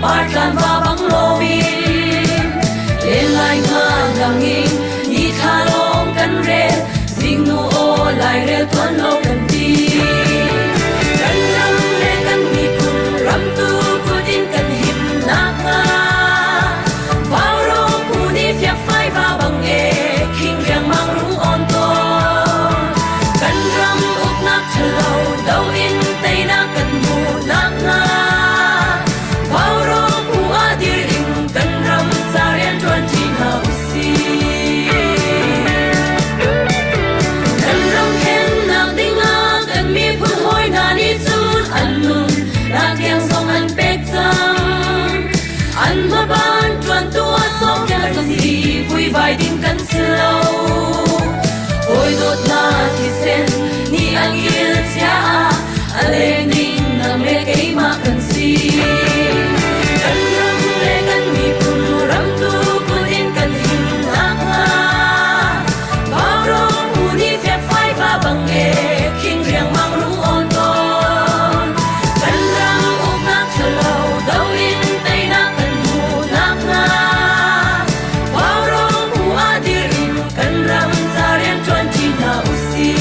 Parkan va bang lomi lên lại ngang ngang ngin ni tha long kan re sing nu o lai re tuan lo kan ti kan ram le kan mi kun ram tu putin kan him na nga Vaurawng pu ni fiak phai va bang e king riang mang rung on to kan ram up nak thalo dau in tai na kan mu na nga Vaurawng pu adir in kan ram sarian tuan ti na usi kan ram khen nak dinga kan mi phun hoi na ni chun an nun na kyang song an pek chang an ma ban tuan tua song ya si vui vai din kan slow hoi dot na thi sen ni an il chia ale ning na me ke ma kan si kan ram le kan mi phun ram tu putin kan him na nga Vaurawng pu ni fiak phai va bang e king riang mang rung on ton kan ram uk nak thalo dau in tai na kan mu na nga Vaurawng pu adir in kan ram sarian tuan ti na usi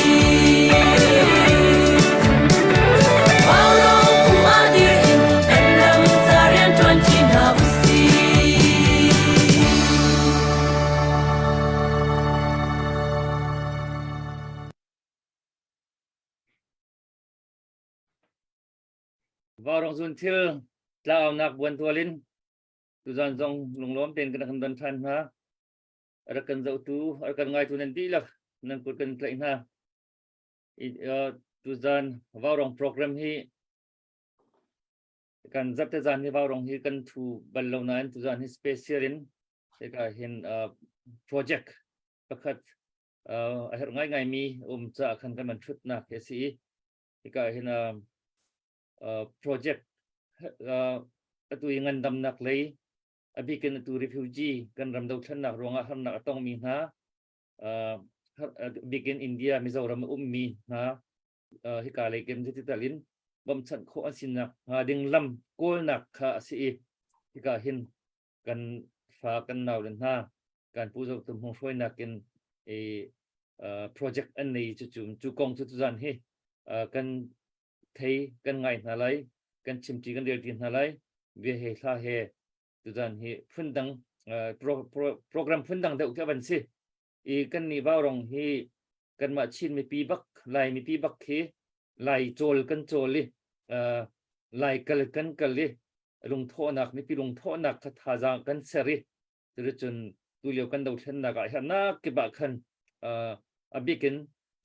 Vaurawng pu adir in kan ram sarian tuan ti na usi Vaurawng Zuunthil Dohthlennak buan tualin tuzan zong lunglom ten kan kan dan than ha arakan zau tu arakan ngai tu nan di lak nan put kan tlain ha tuzan Vaurawng program hi kan zat te zan hi Vaurawng hi kan thu ballo nan tuzan hi special in ka hin project pakhat a her ngai mi cha khan kan man thut na ke si ka hin project atu ingan dam nak lei abikin tu refugee kan ram Dohthlennak ronga harnak atong mi ha bikin India Mizoram mi ha hikale kem titalin bom chan kho asinak ha ding lam kol nak kha si hika hin kan fa kan naw den ha kan pu zok tum hong foi nakin e project an nei chu kong chu zan hi kan thấy kan ngai na lai kan chimti kan der tin na lai ve he tha he tuzan hi phundang program phundang deuh ka ban si I kan ni Vaurawng hi kan ma chin mi pi bak lai mi pi bak khi lai chol kan choli lai kal kan kali lung tho nak mi pi lung tho nak kha tha jang kan seri tu chun tu leo kan Dohthlennak ga ha na ke ba khan abikin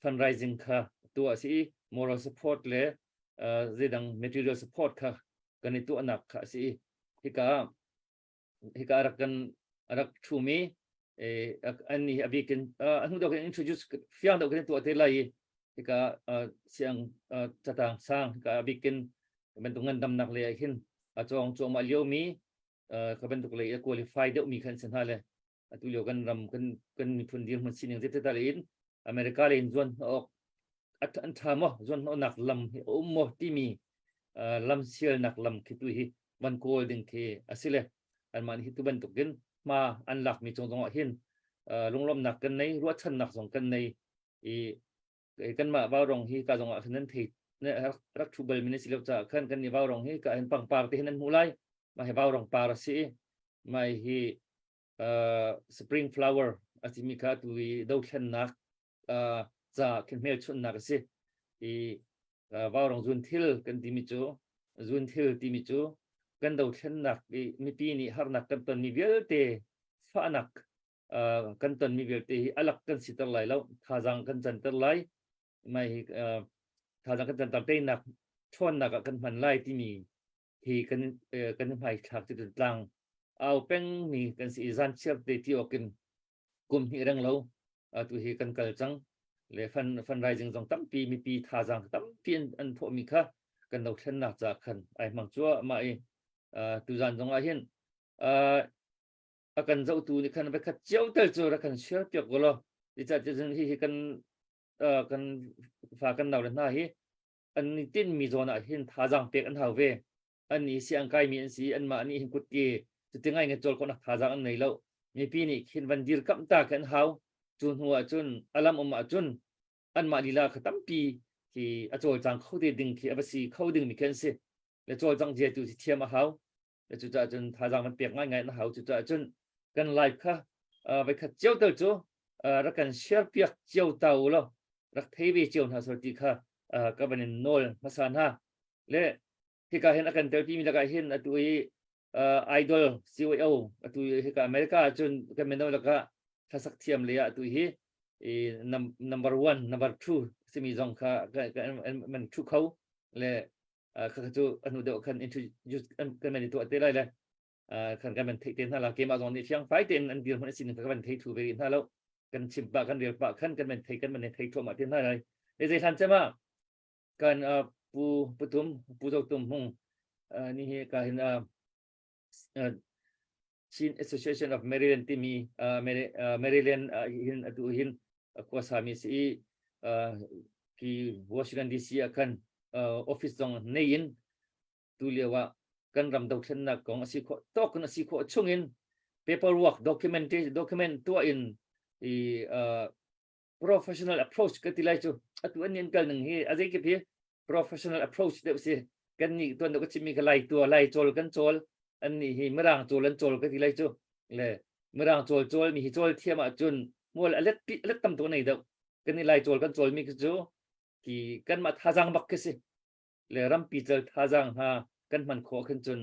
fundraising kha tu asi moral support le zedang material support kha kan itu anak kha si hika arak thumi ani abikin anu dok introduce fiang dok kan tu ate lai hika siang tatang sang hika abikin bentungan dam nak le hin chong ma leo mi ka bentuk le qualify deuh mi khan sen ha le atu leo kan ram kan mi phun dir man sining zeta talin America le zon ok an thamo zon no nak lam mo timi lam sial nak lam khitu hi ban kol ding the asile an man hi tu ban tukin ma an lak mi chong dong hin lunglom nak kan nei ro chan nak song kan nei kan ma Vaurawng hi ka dong a khanan the ne rak thubal min silok cha khan kan ni Vaurawng hi ka an pang par te hinan mulai ma he Vaurawng par si mai hi spring flower atimi ka tu Dohthlennak za kin mel chun nak si Vaurawng Zuunthil kan timi chu Zuunthil timi chu kan Dohthlennak mi pi ni harnak kan ton mi velte fa nak kan ton mi velte alak kan sitar lai lo thajang kan chan tar lai mai thajang kan chan tar te nak thon nak kan man lai timi hi kan mai thak ti tlang au peng mi kan si zan chep te ti okin kum hi rang lo tu hi kan kal chang le fundraising jong tam pi mi pi tha jang tam pin an tho mi kha kan Dohthlennak cha khan ai mang chua mai tu zan jong a hin akan zau tu ni khan ba kha cheu tel chu ra kan share pek golo ti cha chen hi kan fa kan naw na hi an tin mi zona hin tha jang pek an hau ve anh ni siang kai mi an si an ma ni hin kut ki tu tingai nge chol ko nak tha jang nei lo mi pi ni khin van dir kam ta kan hau chun huwa chun alam umma chun an ma lila khatam pi ki a chol chang khode ding ki abasi khoding mi kan se le chol chang je tu si thiam a hau le chu cha chun tha jang man pek ngai ngai na hau chu cha chun kan live kha vai kha cheu tel chu ra kan share piak cheu tau lo rak thei bi cheu na so ti kha ka banin nol masan ha le hi ka hen akan tel pi mi la ka hen atui idol CEO atui hi ka America chun ka meno la ka thasak thiam le ya atui hi number 1 number 2 simi zong kha man thu khau le kha chu anu de kan introduce kan man tu ate lai le kan kan man thei ten hala ke ma zong ni fiang fai ten an dir man sin ka man thei thu be in halo kan chim ba kan rir pa kan man thei thu ma ten lai le zai than chama kan putum puzau tum hung ni he ka hin Chin Association of Maryland timi Maryland hin atu hin kuasa mi si ki Washington DC akan office jong nein tuliwa kan ram Dohthlennak kong asi ko tok na si ko chungin paperwork document to in the professional approach ka tilai chu atu anin kal nang hi azai ke phi professional approach de si kan ni ton do ka chimi ka lai chol kan chol an ni hi merang chol an chol ka tilai chu le merang chol mi hi chol thiama chun mol alet tam to nei do kan ni lai chol kan chol mi ka chu ki kan ma thajang bak ke si le ram pi chal thajang ha kan man kho khan chun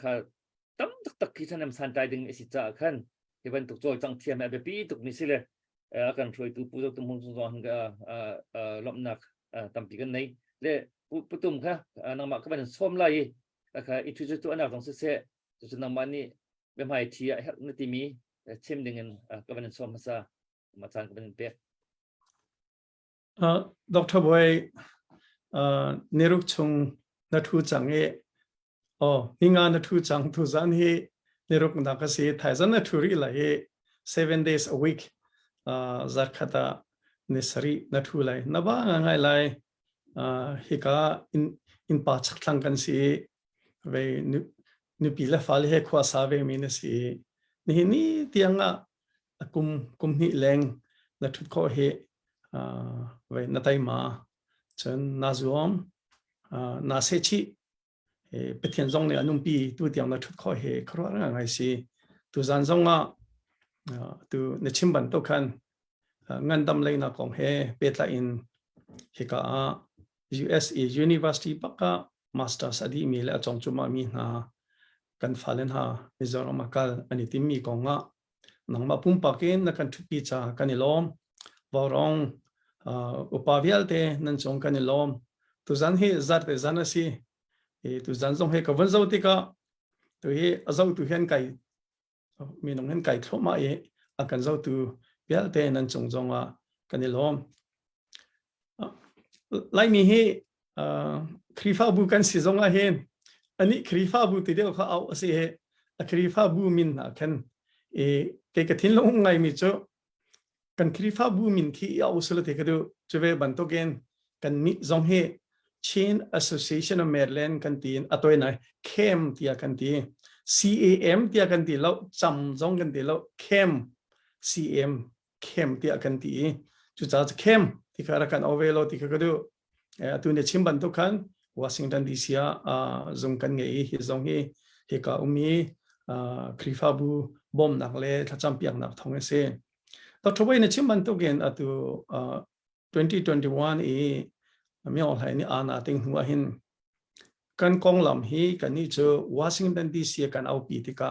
kha tam tak ki thanam san tai ding si cha khan hi ban tuk chol chang thiam a be pi tuk ni si le akan throi tu pu tum hung zong ga lomnak tam pi kan nei le putum kha nang ma ka ban som lai kha introduce tu anak dong se chu nang ma ni be mai thia hek na ti mi chem dengan ka ban som sa ma chan ka ban pe Dr. Boy neruk chung na thu chang e ninga na thu chang thu zan he neruk na ka se thaizan na thuri la he 7 days a week zar khata nesari na thu lai na ba ngai lai hi ka in pa chak thlang kan si ve nu pi la fal he khwa sa ve mi na si ni tianga kum ni leng na thu ko he về na tay mà chân na zuom na se chi bị thiên dòng này anh pi tu tiếng na thut khó hệ khó ra ngay si tu gian dòng à tu na chim ban to khan ngan dam lấy na kong he bet la in hi ka USA University baka master study mi la chong chuma mi na kan phalen ha Mizoram akal ani tim mi konga nang ma pum pakin na kan thut pi cha kanilom Vaurawng upavial te nan chong kan lom tu zan hi zar te zan asi tu zan zong he ka van zo ti ka tu hi azau tu hen kai mi nong hen kai thoma e akan zo tu vial te nan chong zong a kan lom lai mi hi khrifa bu kan si zong a hen ani khrifa bu ti de kha au asi he a khrifa bu min na kan ke ka thin lo ngai mi cho kan khrifa bu min khi au sala te kadu chwe ban to gen kan mi zong he Chin Association of Maryland kan tin atoi na kem tia kan ti CAM tia kan ti lo cham zong kan ti lo kem tia kan ti chu cha kem ti khara kan ovelo ti kadu tu ne chim ban to kan Washington DC zong kan nge hi zong he ka umi khrifa bu bom nak le thacham piak nak thong se Dr. Boy na chimban to gen atu 2021 mi ol hai ni ana ting huwa hin kan kong lam hi kan ni cho Washington DC kan au pi tika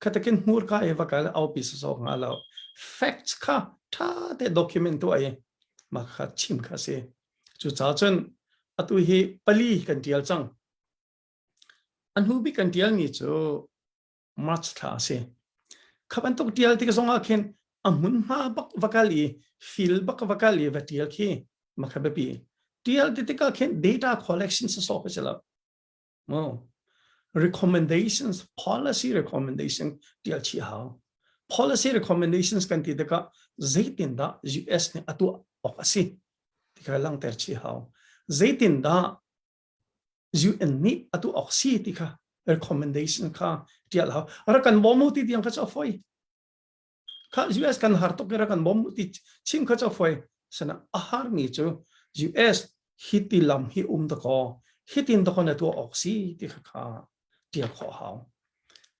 khatakin hur ka eva kal au pi so nga lo facts kha tha te document to ai ma kha chim kha se chu cha chen atu hi pali kan tial chang an hu bi kan tial ni cho march tha se khaban to tial tika songa khen amun ma bak vakali fil bak vakali vatial ki makhabepi tial titika khen data collection so ko chala recommendations policy recommendation tial chi how policy recommendations kan titika zaitin da US ne atu okasi tika lang ter chi how zaitin da UN ni atu oxy ti kha recommendation kha tial ha ara kan bomu ti tiang kha cha foi kha US kan har to kera kan bomu ti chim kha cha foi sana ahar ni chu US hiti lam hi da ko hitin da ko na tu oxy ti kha tia kho ha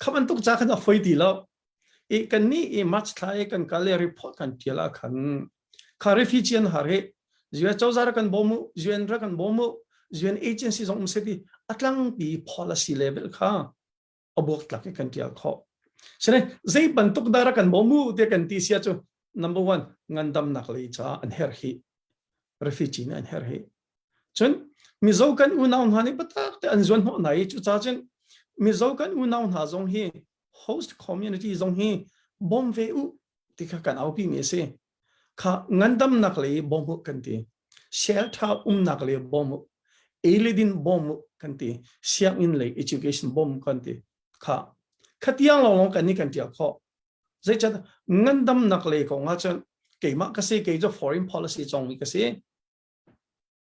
khaban tuk cha kha foi ti lo e kan ni e match thai kan kale report kan tiala khan kha refugee har he US chawzar kan bomu UN ra kan bomu UN agency zong seti atlang pi policy level kha abok tlak kan tial kho sene zai bantuk dara kan bomu te kan ti sia chu number 1 ngandam nak lei cha an her hi refugee na an her hi chun mizo kan unaun hani batak te an zon ho nai chu cha chen mizo kan unaun ha zong hi host community zong hi bom ve u ti kha kan au pi me se kha ngandam nak lei bom kan ti shelter nak lei bom Eilidin bom kanti siang in lei education bom kanti kha khatiang long kan ni kan tia kho zai cha ngandam nak lei ko nga chan keima ka se ke jo foreign policy chong mi ka se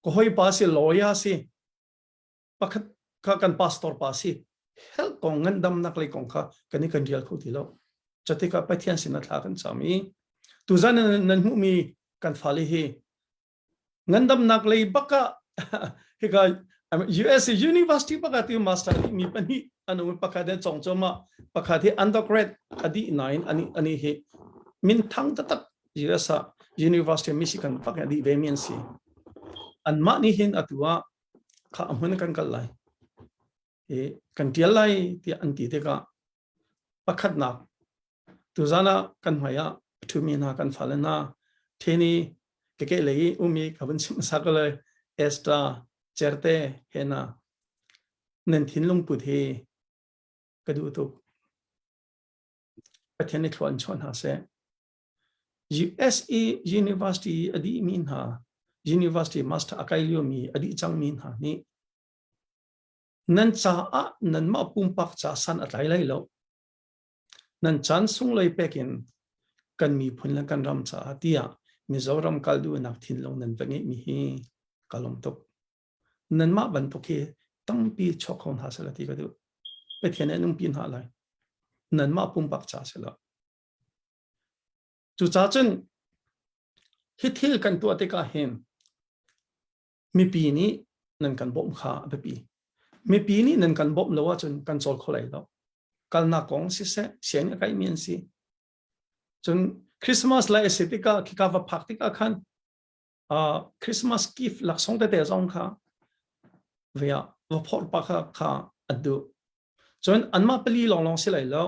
ko hoi pa se lawyer se pakhat ka kan pastor pa se hel ko ngandam nak lei kong kha kan ni kan dial kho ti lo chate ka pathian sin na thla kan chami tu zan nan hu mi kan phali hi ngandam nak lei baka hika US University pakati master mi pani anu pakade chongchoma pakati undergrad adi 9 ani he min thang tatak US University of Michigan pakadi vemian si an ma ni hin atua kha amun kan kalai e kan tialai ti anti te ka pakhat na tuzana kan haya thumina kan falena theni keke lei umi kabun sim sakale extra cherte hena nen thinlung pu the kadu to pathani thwan chon ha se USA University adi min ha University Master akailio mi adi chang min ha ni nan cha a nan ma pum pak cha san atlai lai lo nan chan sung lai pekin kan mi phunla kan ram cha atia Mizoram kaldu nak thinlong nan vangi mi hi kalom tok nan ma ban to ke tampi chokhon hasalati ka du pethiane nung pin ha lai nan ma pum pak cha sela chu cha chen hithil kan tu ate ka hen mi pi ni nan kan bom kha be pi mi pi ni nan kan bom lo wa chen kan chol kholai lo kal na kong si se sian kai mien si chun Christmas la estetika khika va phaktika khan Christmas gift lak song te zong kha via vapor pa kha adu chon anma pali long long silai lo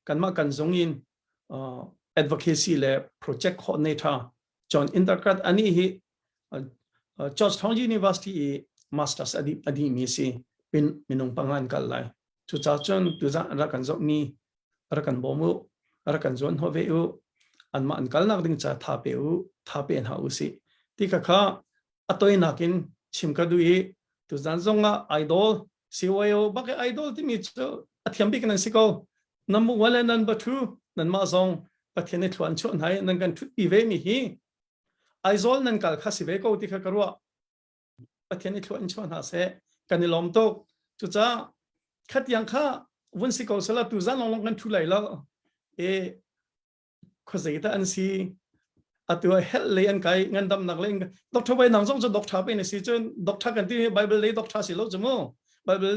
kanma kan zong in advocacy le project coordinator John intergrad ani hi Georgetown University masters adi mi si pin minung pangan kal lai chu cha chon tu za ra kan zok ni ra kan bomu ra kan zon ho ve u anma an kal nak ding cha tha pe u tha pe na u si ti ka kha atoi nakin chimka dui tu zan zonga idol siwayo bak idol ti mi chu athiam bi kan sikol number 1 and number 2 nan ma zong pathene thwan chon hai nan kan thu pi ve mi hi idol nan kal kha si ve ko ti kha karwa pathene thwan chon ha se kan lom to chu cha khat yang kha won sikol sala tu zan long kan thu lai la e khozeita an si atua hel le an kai ngandam nak leng doctor bai nang jong jo doctor pe ne si chen doctor kan ti bible le doctor si lo jmo bible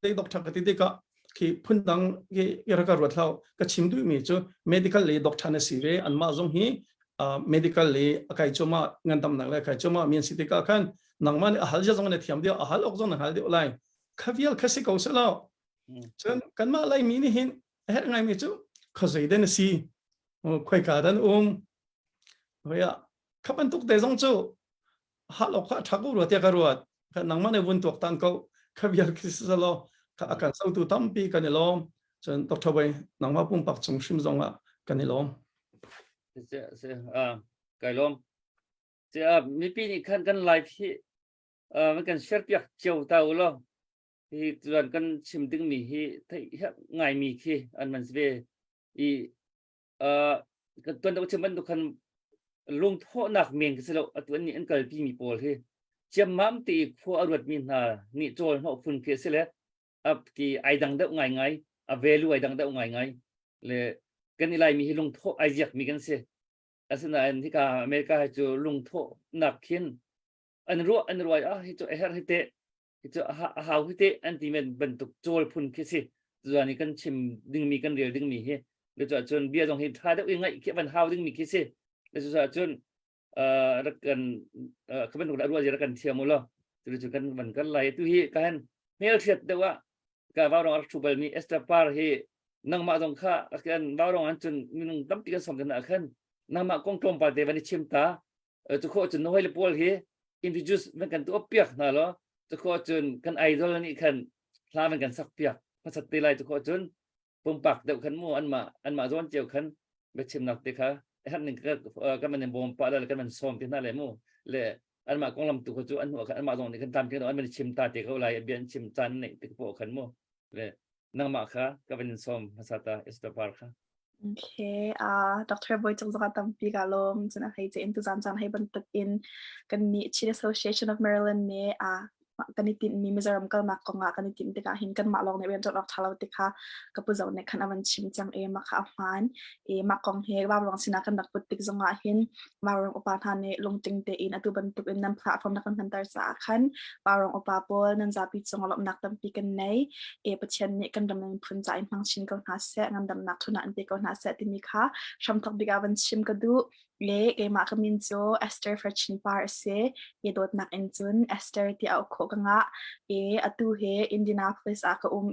le doctor ka ti de ka ki phun dang ge era ka ro thlau ka chim du mi chu medical le doctor na si ve an ma jong hi medical le akai choma ngandam nak le kai choma min si te ka khan nang man a hal ja jong ne thiam dia a hal ok jong na hal de lai khavial khasi ko sala chen kan ma lai mi ni hin her ngai mi chu khazai den si khoi ka dan vậy à các bạn tục để giống châu hát lộc hát thắc rồi tiếc rồi cái nắng mà này vun tuộc tăng câu các việc cái gì lo các akan sau tu tâm pi cái này lo chân đọc thâu vậy nắng mà bung bạc trong sim giống à cái này lo cái lo mi pi ni kan kan live hiมันกัน share เปียกเจียวเตาlo thì tuần kan sim ding mi hi thấy ngày mi khi an man sve i kan tuần đâu chim man tu kan lung tho nak meng ke selo atun ni an kal pi mi pol he เจียมมั่มตีพัวอรวดมีนานี่โจลหัวฝุ่นเคสเลยกี่ไอดังเดาไงไงเวลูไอดังเดาไงไงเลยกันนี่ไรมีลงโทไอเจ็กมีกันเสียอาศัยที่กาอเมริกาจะลงโทหนักขึ้นอันรัวฮิตเฮร์ฮิตฮิตฮาวฮิตอันที่มันบรรทุกโจลฝุ่นเคสิส่วนนี้กันชิมดึงมีกันเรียวดึงมีเฮแล้วจนเบียร์ตรงฮิตท่าเดายังไงเกี่ยมันฮาวดึงมีเคสิแล้วจนรักกันเขาเป็นคนรัวจะรักกันเทียมมั้งล่ะจุดกันมันกันไหลตุฮีกันเมื่อเทียบเดียวว่าการว่าเราชูบอลมีเอสตาปาร์ฮีนั่งมาตรงข้ากันว่าเราอันจนมีน้องตั้มตีกันสองกันกันนั่งมากงกลมปาเดวันนี้ชิมตาทุกคนจนน้อยเลยพอลฮีอินทิจูสมันกันตัวเปียกนั่นล่ะทุกคนจนกันไอดอลนี่กันพลามันกันสักเปียกภาษาตีไลทุกคนจนปุ่มปักเดียวกันมั่วอันมาโดนเจียวกันไปชิมนักตีค่ะฮันหนึ่งก็มันบอมปาแล้วก็มันซ้อมที่นั่นเลยมั่วเลยอันมากองลำตุกจูอันหัวอันมาตรงนี้กันตามที่เราอันมันชิมตาเด็กเขาไล่เบียนชิมจันนี่ติดพวกกันมั่วเลยนั่งมาค่ะก็เป็นซ้อมภาษาตาเอสตาปาร์ค่ะโอเคดร. บอยจงสกัดตั้งปีกาลมจนให้เจนตุจันจันให้บรรทุกอินกันนี่ Chief Association of Maryland เนี่ยกันนี่ตินมี Mizoram ก็นักกองกันนี่ตินติกาหินกันมาลองในเวียนจดออกทาราติกากับผู้เจ้าในคันอวันชิมจังมาค่ะมันมากองเฮว่าลองสินะกันนักปุติกจงอาหินมาลองอุปทานในลงจิงเตอินอตุบรรทุกอินนำแพลตฟอร์มนักพันธุ์สาขันมาลองอุปาปอลนันจาปิจงหลบนักตั้งปีกันในประเทศนี้กันดำเนินพื้นใจฟังชินกันหาเสงานดำนักทุนอันเตกันหาเสที่มีค่ะชมทักบิกาวันชิมกันดูมาคมินโจเอสเตอร์ฟรชินปาร์เซโดดนักอินจุนเอสเตอร์ที่เอาโคกังะอตูเฮอินดินาโพลิสอากุม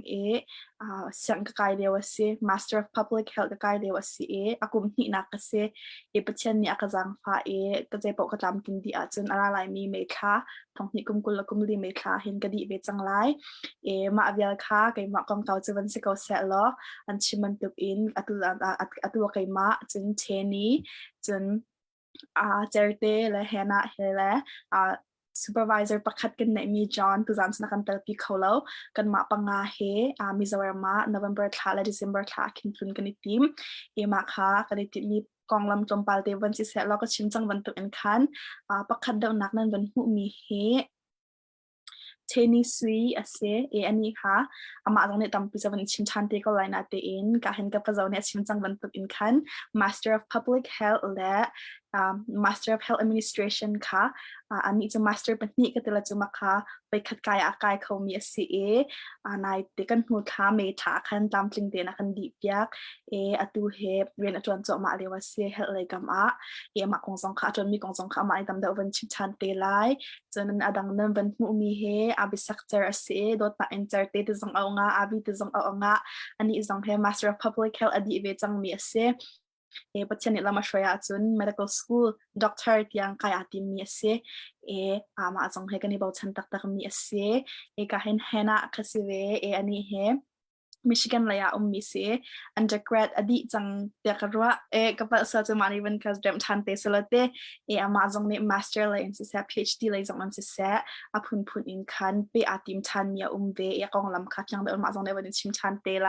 สังกายเดียวเซ Master of Public Health กายเดียวเซอากุมหินักเซปัจจัยนี้อาจังฟ้าก็จะบอกกระทำกินดีอาจนอะไรมีเมฆาท้องนี้กุมกุลกุมดีเมฆาเห็นกระดิเวจังไรมาเวียค่ะไก่มากองเก่าจะวันสิเกาเสร็จแล้วอันชิมันตุกอินอตูไก่มาจนเทนี้จนเจอเตและเฮน่าเฮและsupervisor ประคัดกันในมีจอห์นตุจันสนักกันเตอร์ปีเขาแล้วกันมาปังอาเฮมิโซรามา November ท่าและ December ท่าคินทุนกันในทีมมาค่ะกันในทีมมีกองลำจมปาลเตวันสิเสร็จแล้วก็ชิมจังวันตุกันคันประคัดเดานักนั้นวันหูมีเฮเทนิสวีเซอันนี้ค่ะมาตรงนี้ตั้มพิจารณาชิมชันเตก็ไลน์นาเตอินก็เห็นกับพิจารณาชิมจังวันตุกันคัน Master of Public Health และ Master of Health Administration ค่ะอันนี้จะ Master เป็นนี่ก็แต่ละจุมาค่ะไปขัดกายอากายเขามีนายเด็กกันหัวขาเมธาคันตามจริงเดนะคันดีเปียกอตูเฮเรียนอจวนจอมาเรียกว่าเสียเฮอะไรกัมมากงสองขาจนมีกงสองขามาตามเดวันชิมชันเตไลจนนั้นอดังนั้นวันมุมีเฮบิสักเจอเสียโดดมาเอ็นเจอร์เตติจังเอางาบิติจังเอางาอันนี้จังเฮ Master of Public Health อดีเวจังมีเสียปัจจุบันเรามาช่วยอาจารย์ medical school doctor ที่ยังกายอาทิมีเสียมาจังให้กันในบ่าวชันตักมีเสียก็เห็นเฮน่าคสิเวอันนี้เฮMichigan เลยมีเสีย undergrad อดีจังเดียกรัวกับภาษาจะมาในวันการเดิมทันเตสละเตมาจังใน master เลยสิเสีย PhD เลยจังมันสิเสียพูนอินคันไปอาทิมทันมีเวกองลำคัดยังเดินมาจังในวันชิมทันเตไล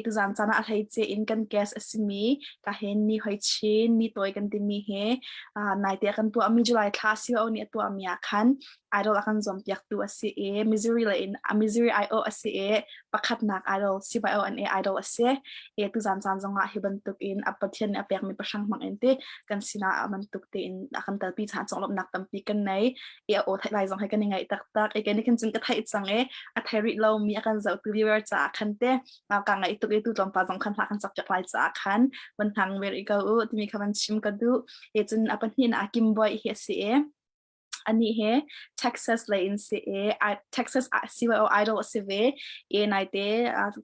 ตุจันจันอะไรเจอินกันแกสสิมีก็เห็นนี่หอยชินนี่ตัวกันติมีเฮนายเตียกันตัวมีจุลัยคลาสสิโอเนี่ยตัวมีอาคันidol akan zompiak tu asie Missouri lain Missouri IO asie pakat nak idol CYO and idol asie tu zan zonga hibentuk in apathian apiak mi pasang mang ente kan sina amantuk te in akan talpi chan songlop nak tampi kan nei o thailai zong hai kan ngai tak tak ken kan jing ka thai chang a thai lo mi akan zau tu viewer cha khan te ka ngai tu tlom pa zong khan pha kan subject lai cha khan ban thang ver i ka u ti mi khaban chim ka du chun apathin akim boy hi asieอันนี้เฮ Texas เลยอินซีTexas CYO idol สิเวนายเต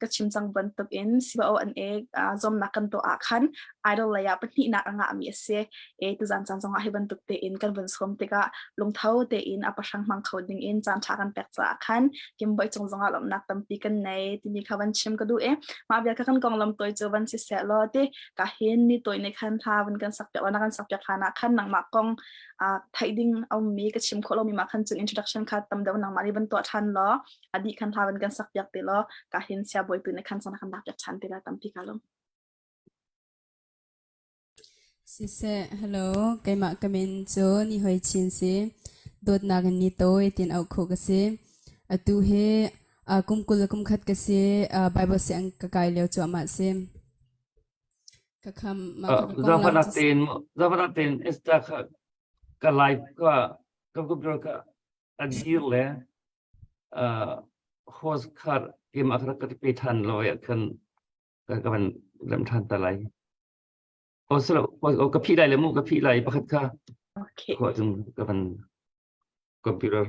ก็ชิมจังบันตุกิน CYO อันจอมนักกันตัวอาคัน idol เลยเป็นที่นักงามีเสียตุจันจังให้บันตุกเตอินกันวันสมติกะลงเท้าเตอินอปชังมังเขาดิ่งอินจันทากันแปกจากคันกิมบ่อยจงลำนักตั้มปีกันในที่มีเขาวันชิมก็ดูมาเบียกันกองลำตัวเจอวันสิเสลอเตก็เห็นนี่ตัวในคันทาวันกันสักเดียวนักกันสักเดียวคันคันหนังมากองไทยดิ่งเอามีก็ชิมโคเรามีมาคันจึง introduction ค่ะตำเดาหนังมารีบันตัวทันล้ออดีคันทาวันกันสักเดียวเตล้อก็เห็นเสียบ่อยตัวในคันสนักกันดับจากชันเตล้ตั้มปีกันลง谢谢 ，Hello， 给马格明州你会请示 Dohthlennak ni toy tin au kho ka se atu he kumkul kum khat ka se Bible se ang ka kai leo chu ama se ka kham ma ka kong lam Zavanatin esta ka live ka computer ka adil le host kar game akra ka ti than loy kan ka ban lam than ta lai also ka phi lai le mu ka phi lai pakhat ka Okay. ko chung ka ban computer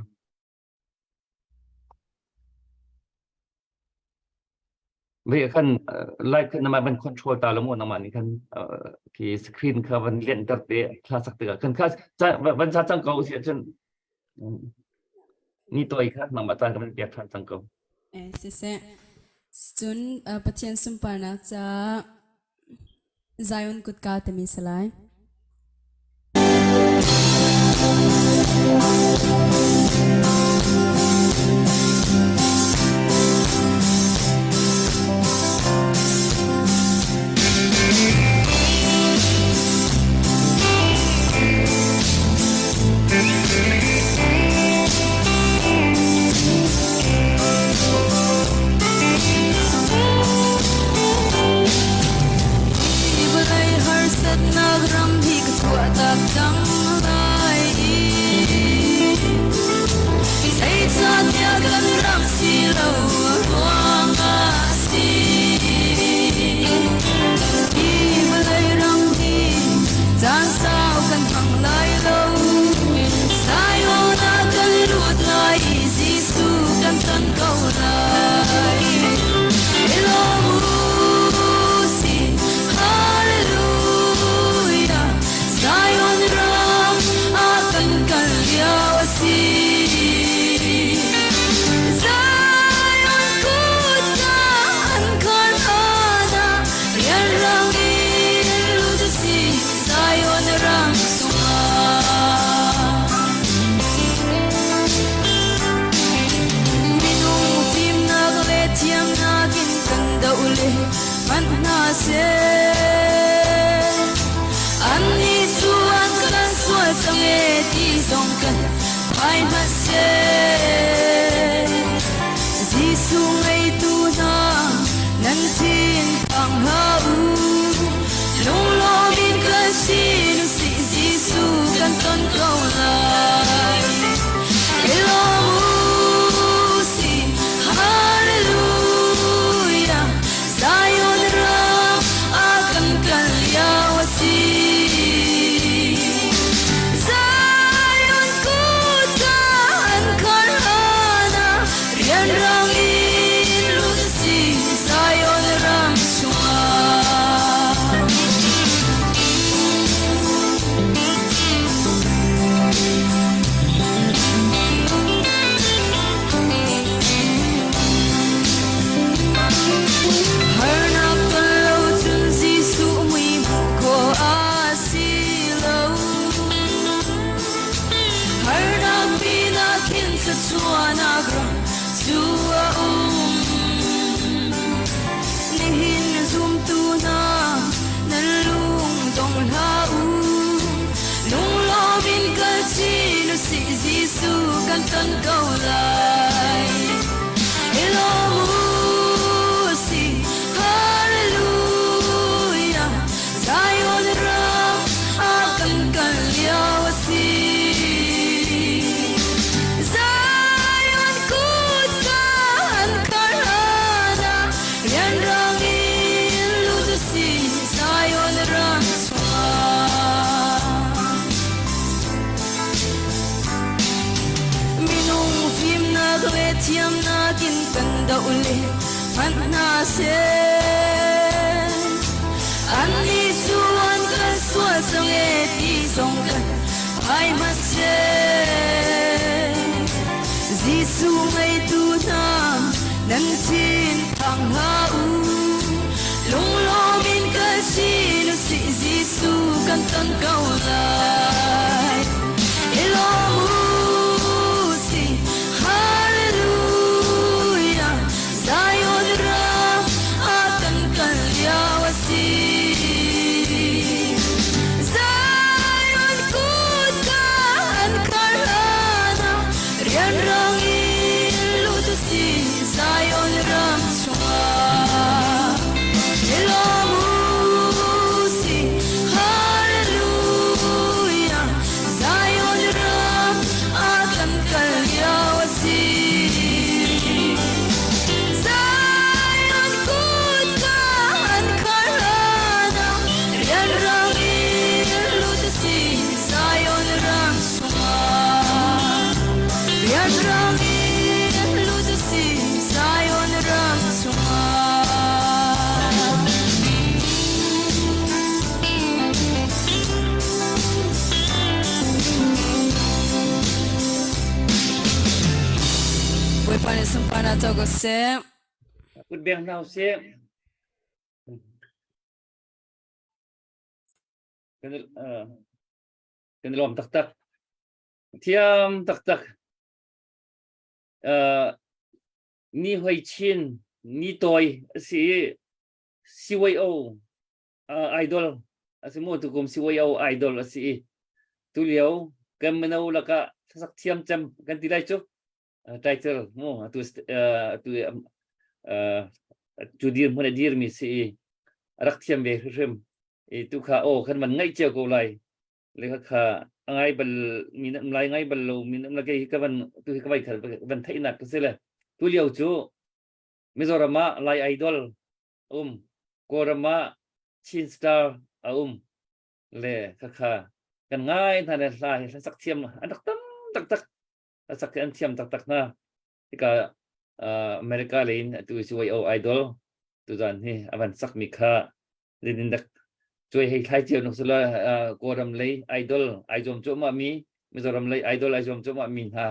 vậy kan like kan nama ban control ta lo mo nama ni kan ki screen ka ban len tar te thla sak te kan kha ban sa chang ko sia chen ni toi kha nama ta kan pek thla chang ko se se chun pathian sumparna cha Zion kutka temi salai le sumpana to ko se คุณเบียงเนาเสียกันลมตักเทียมตักนี่หอยชินนี่ตอยsi way o idol asi mo tu kum si way o idol asi tu liao kan menau laka sak thiam cham kan tilai chu title mo tu tu dir mo dir mi si rak thiam ve rem tu kha o kan man ngai che ko lai le kha ngai bal min lai ngai bal lo min la ke ka ban tu ka bai kha ban thai nak se le tu liao chu Mizoram lai idol Korama chin star le kha kan ngai than le sai sak thiam an tak sak an thiam tak na tika America lein tu siwai o idol tu zan hi avan sak mi kha lin dak choi hei thai chiu nok sula Koram lei idol aizom chu ma mi Mizoram lei idol aizom chu ma mi ha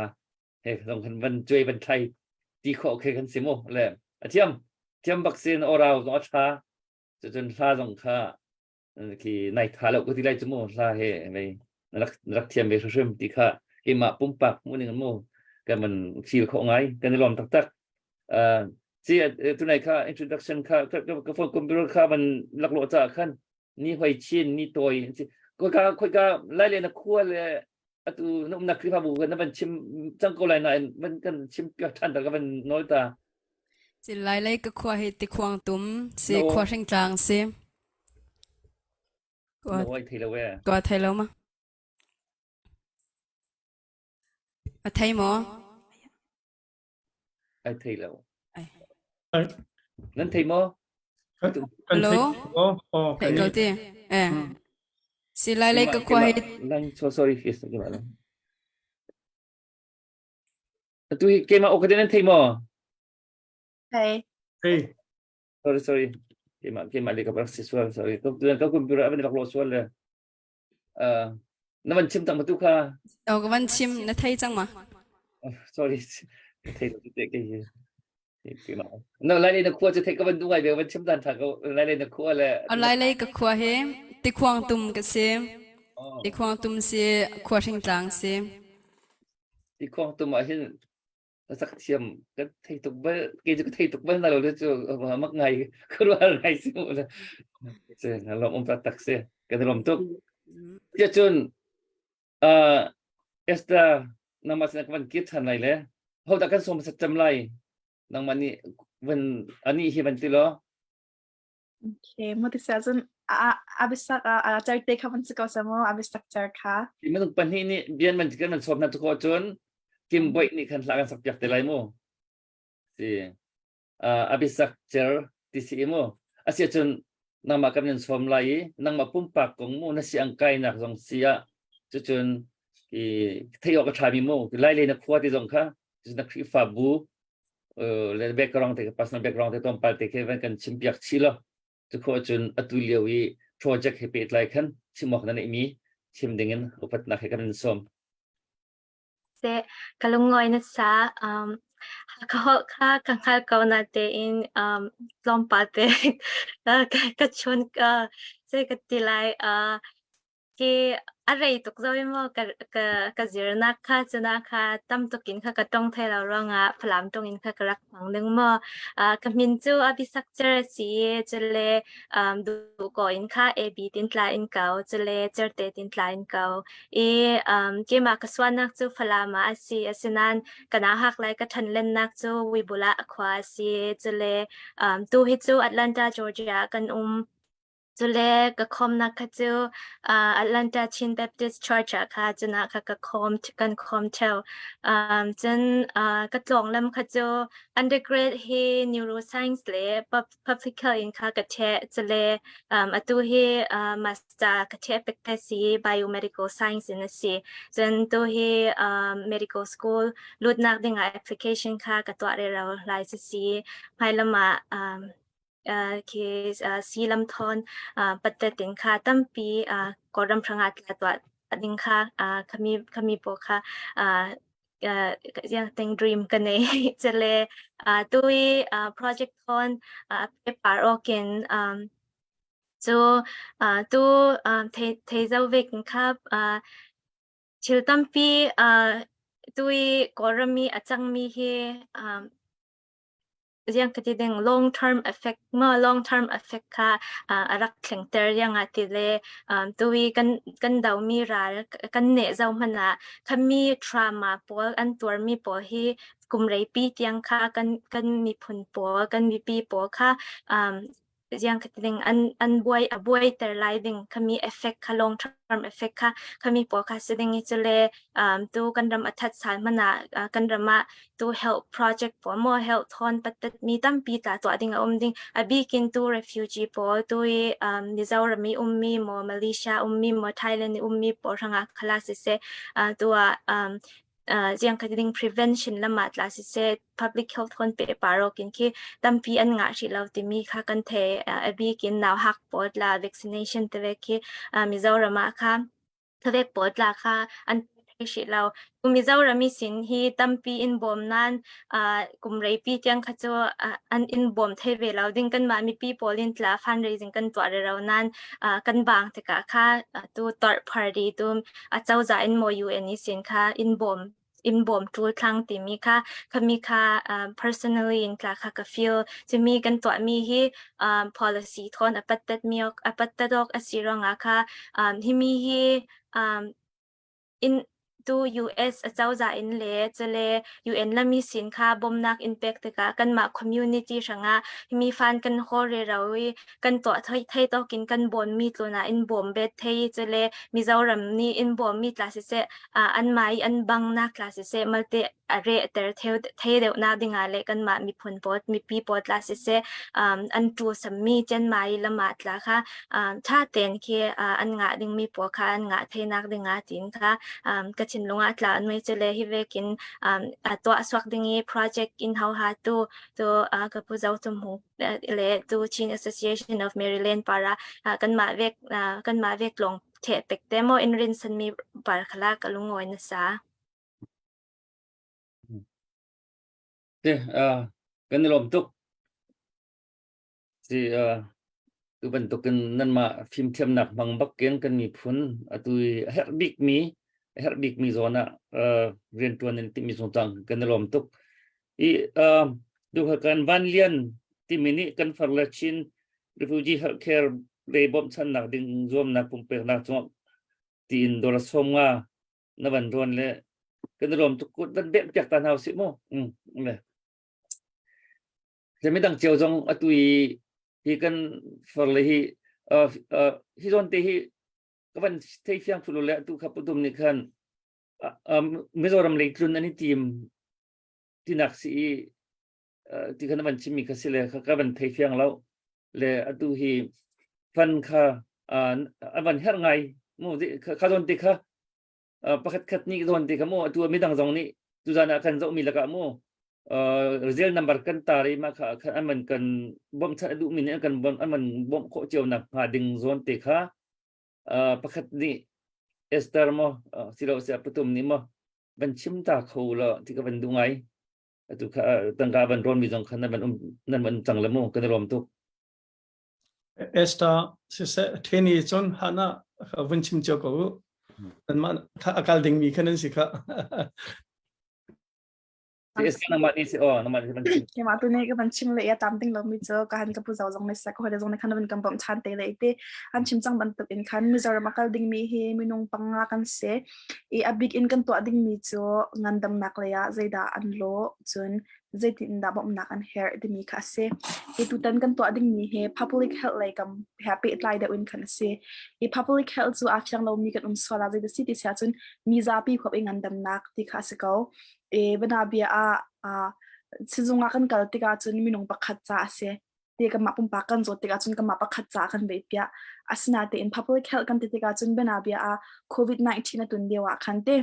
he long kan ban choi ban thai ti kho ke kan simo le thiam vaccine orao no chaจนฟ้าสงค่าที่ในท่าเราก็ที่ไรจมูกฟ้าเฮ่ไปรักเทียมไปช่วยตีค่ากินมาปุ่มปักมื้อนึงมื้อกันมันฟีลของไงกันลมตักที่ตัวไหนค่า introduction ค่าก็ฟังคอมพิวเตอร์ค่ามันหลักโลจ่าขั้นนี่หอยชินนี่ตัวก็ไล่เลยนะขั้วเลยตัวนุ่มนักคริปบุกันนั่นมันชิมจังก็ไรนะมันกันชิมเปียกทันแต่ก็มันน้อยตาสิไล่ก็ขวาให้ติควงตุ้มสิขวาเชิงจางสิก็ไว้ทีละเว้ยก็ไทยแล้วมั้ยไทยหมอไอ้ทีแล้ว Ai. นั่นทีหมอ Kan Hello? Oh, ไทย kan ก็ ni. ติสิไล่ก็ขวาให้ Lang sorry yes gimana tu kema o kadenenทีหมอ Hey. Hey. sorry kema le ka sexual sorry ko computer apa ni baklo soal le naman chim tang matu kha เอาก็วันชิมนะไทยจังมา sorry thei tu te ke kema no lai le na khua che thei ka ban du ngai be ban chim dan tha ko lai le na khua le เอาไล่ก็ขวาให้ติควงตุ้มก็สิติควงตุ้มสิขวาเชิงจางสิ ti khong tu ma hin sak thiam ka thei tu ba ke ju thei tu ba na lo le chu mak ngai khurwa ngai si mo le se na lo om tak se ka lom tu ya chun esta namas na kan kit han lai le ho ta kan som sa cham lai nang mani wen ani hi ban ti lo Okay, mo ti sa zun abisak jar te ka man sa ko sa mo abisak jar ka. ti man pan hi ni bian man kan man som na tu ko chun kim boy ni kan la kan sak yak te lai mo si abisak cher ti si mo asia chun nang ma kan som lai nang ma pum pak kong mo na si ang kai nak jong sia chu chun ki thei ok tha mi mo lai le na khwa ti jong kha chu na khri fa bu le background te personal background te tom pal te ke van kan chimpiak chi lo chu kho chun atuliawi project he pet lai khan chimok na mi chim dingen upat na ke kan som se kalungoy na sa kanghal ko natin in lompate kachon se katilay ki aray tuk zawi mo ka zirna ka chuna ka tam tukin ka katong thay lao ro nga phalam tong in ka karak pang nung mo kamin chu abisak cher si chule du ko in ka ab tin tla in kaw chule cherte tin tla in kaw ki ma kaswanak chu phalama asi asinan kana hak lai ka thanlen nak chu wibula akwa si chule tu hi chu Atlanta Georgia kan chule ka khom na ka chu Atlanta Chin Baptist Church ka chuna ka khom kan khom tel chen ka tlong lam ka chu undergrad he neuroscience le public in ka the chule atu he master ka the pekta si biomedical science in si chen tu he medical school ludnak dinga application ka twa re ra lai si phailama ki silam thon pattatin kha tampi koram prangat latwa ading kha kami po kha yang teng dream kan eh jale tui project thon paper okin so tu thei zau vek kap chil tampi tui korami achangmi hi yang ketideng long term effect long term effect ka arak thlengter yang atile tui kan dau mi ral kan ne zau mana khami trauma pol an tur mi po hi kumrei pi tiang kha kan mi phun po kan mi pi po kha yang ketideng an buai ter lai ding khami effect kha long term effect kha khami po kha sedeng ichele tu kan ram athat sal mana kan rama to help project po mo help thon patat mi tam pi ta to ading ding abi kin to refugee po to Mizoram mi ummi mo Malaysia ummi mo Thailand ummi po ranga class se to jiang kading prevention lama class se public health kon pe paro kin ki tampi an nga shi law ti mi kha kan the abi kin naw hak pot la vaccination te ve ki Mizoram kha thave pot la kha an shi law Mizoram mi sin hi tampi in bom nan kumrei pi tiang kha cho an in bom the ve law ding kan ma mi pi polin tla fundraising kan to re raw nan kan bang te ka kha tu third party tu chau za in mo UN sin kha in bom tool thlang ti mi kha khami kha personally in kha ka feel to mi kan to mi hi policy thon apatat miok apatadok asiranga kha hi mi hi in to US chau za in le chele UN lami sin kha bomnak impact ka kan ma community ranga mi fan kan hore rawi kan to thai to kin kan bon mi tlona in bom bet thei chele Mizoram ni in bom mi class se an mai an bang na class se malte are ter thei de na dinga le kan ma mi phun pot mi pi pot class se an tu sam mi chen mai lama tla kha tha ten ki an nga ding mi po kha an nga thei nak dinga tin kha kachin lunga tla an mai chele hi vekin to aswak dingi project in how ha to kapu zau tum hu le to Chin Association of Maryland para kan ma vek long the pek demo in rin san mi par khala kalungoi na sa te kan lom tuk si tu bentuk kan nan ma film thiam nak mang bak ken kan mi phun atui herbik mi zona rian tuan ti mi sontang kan lom tuk I du kan van lian ti mini kan farlachin refugee healthcare lebom chan nak ding zom na pumpe na chong ti indora somga na ban ron le kan lom tuk kut dan bek jak tan hau si mo le jami dang chiao jong atui hi kan farle hi zon te hi kawan thei fiang phulu le tu khaputum ni khan Mizoram le trun ani team tinak si ti kan ban chimi khasile ka ban thei fiang lo le atu hi fan kha aban her ngai mo kha zon te kha pakhat khat ni zon te kha mo atu mi dang jong ni tu jana kan zo mi laka mo result number kan tari ma kha aman kan bom tha du min kan bom aman bom kho cheu na ha ding zon te kha pakhat ni Esther mo silo sia putum ni mo ban chim ta kho lo ti ka ban du ngai tu kha tangka ban ron mi jong khan nan ban chang la mo kan rom tu esta se theni chon hana vanchim choko nan ma akal ding mi khanan sikha Esther na ma ni si na ma ni ban chim ke ma tu ne ka ban chim le ya tam ting lo mi cho ka han ka pu zau jong ne sa ko de jong ne khan ban kam bam chan te le te an chim chang ban tuk in khan Mizoram akal ding mi he mi nong panga kan se a big in kan to ding mi cho ngandam nak le ya zaida an lo chun zaitin da bom nak an hair de mi kha se tu tan kan to ding mi he public health like happy it like that win kan se public health so afyang lo mi kan swala zaida city sa chun mi za pi khop ngandam nak ti kha se ko bana bia sizunga kan kal tika chun minung pakhat cha ase te ka mapum pa kan zo tika chun ka mapa khat cha kan be pia asna te in public health kan tika chun bana bia COVID-19 na tun dewa khan te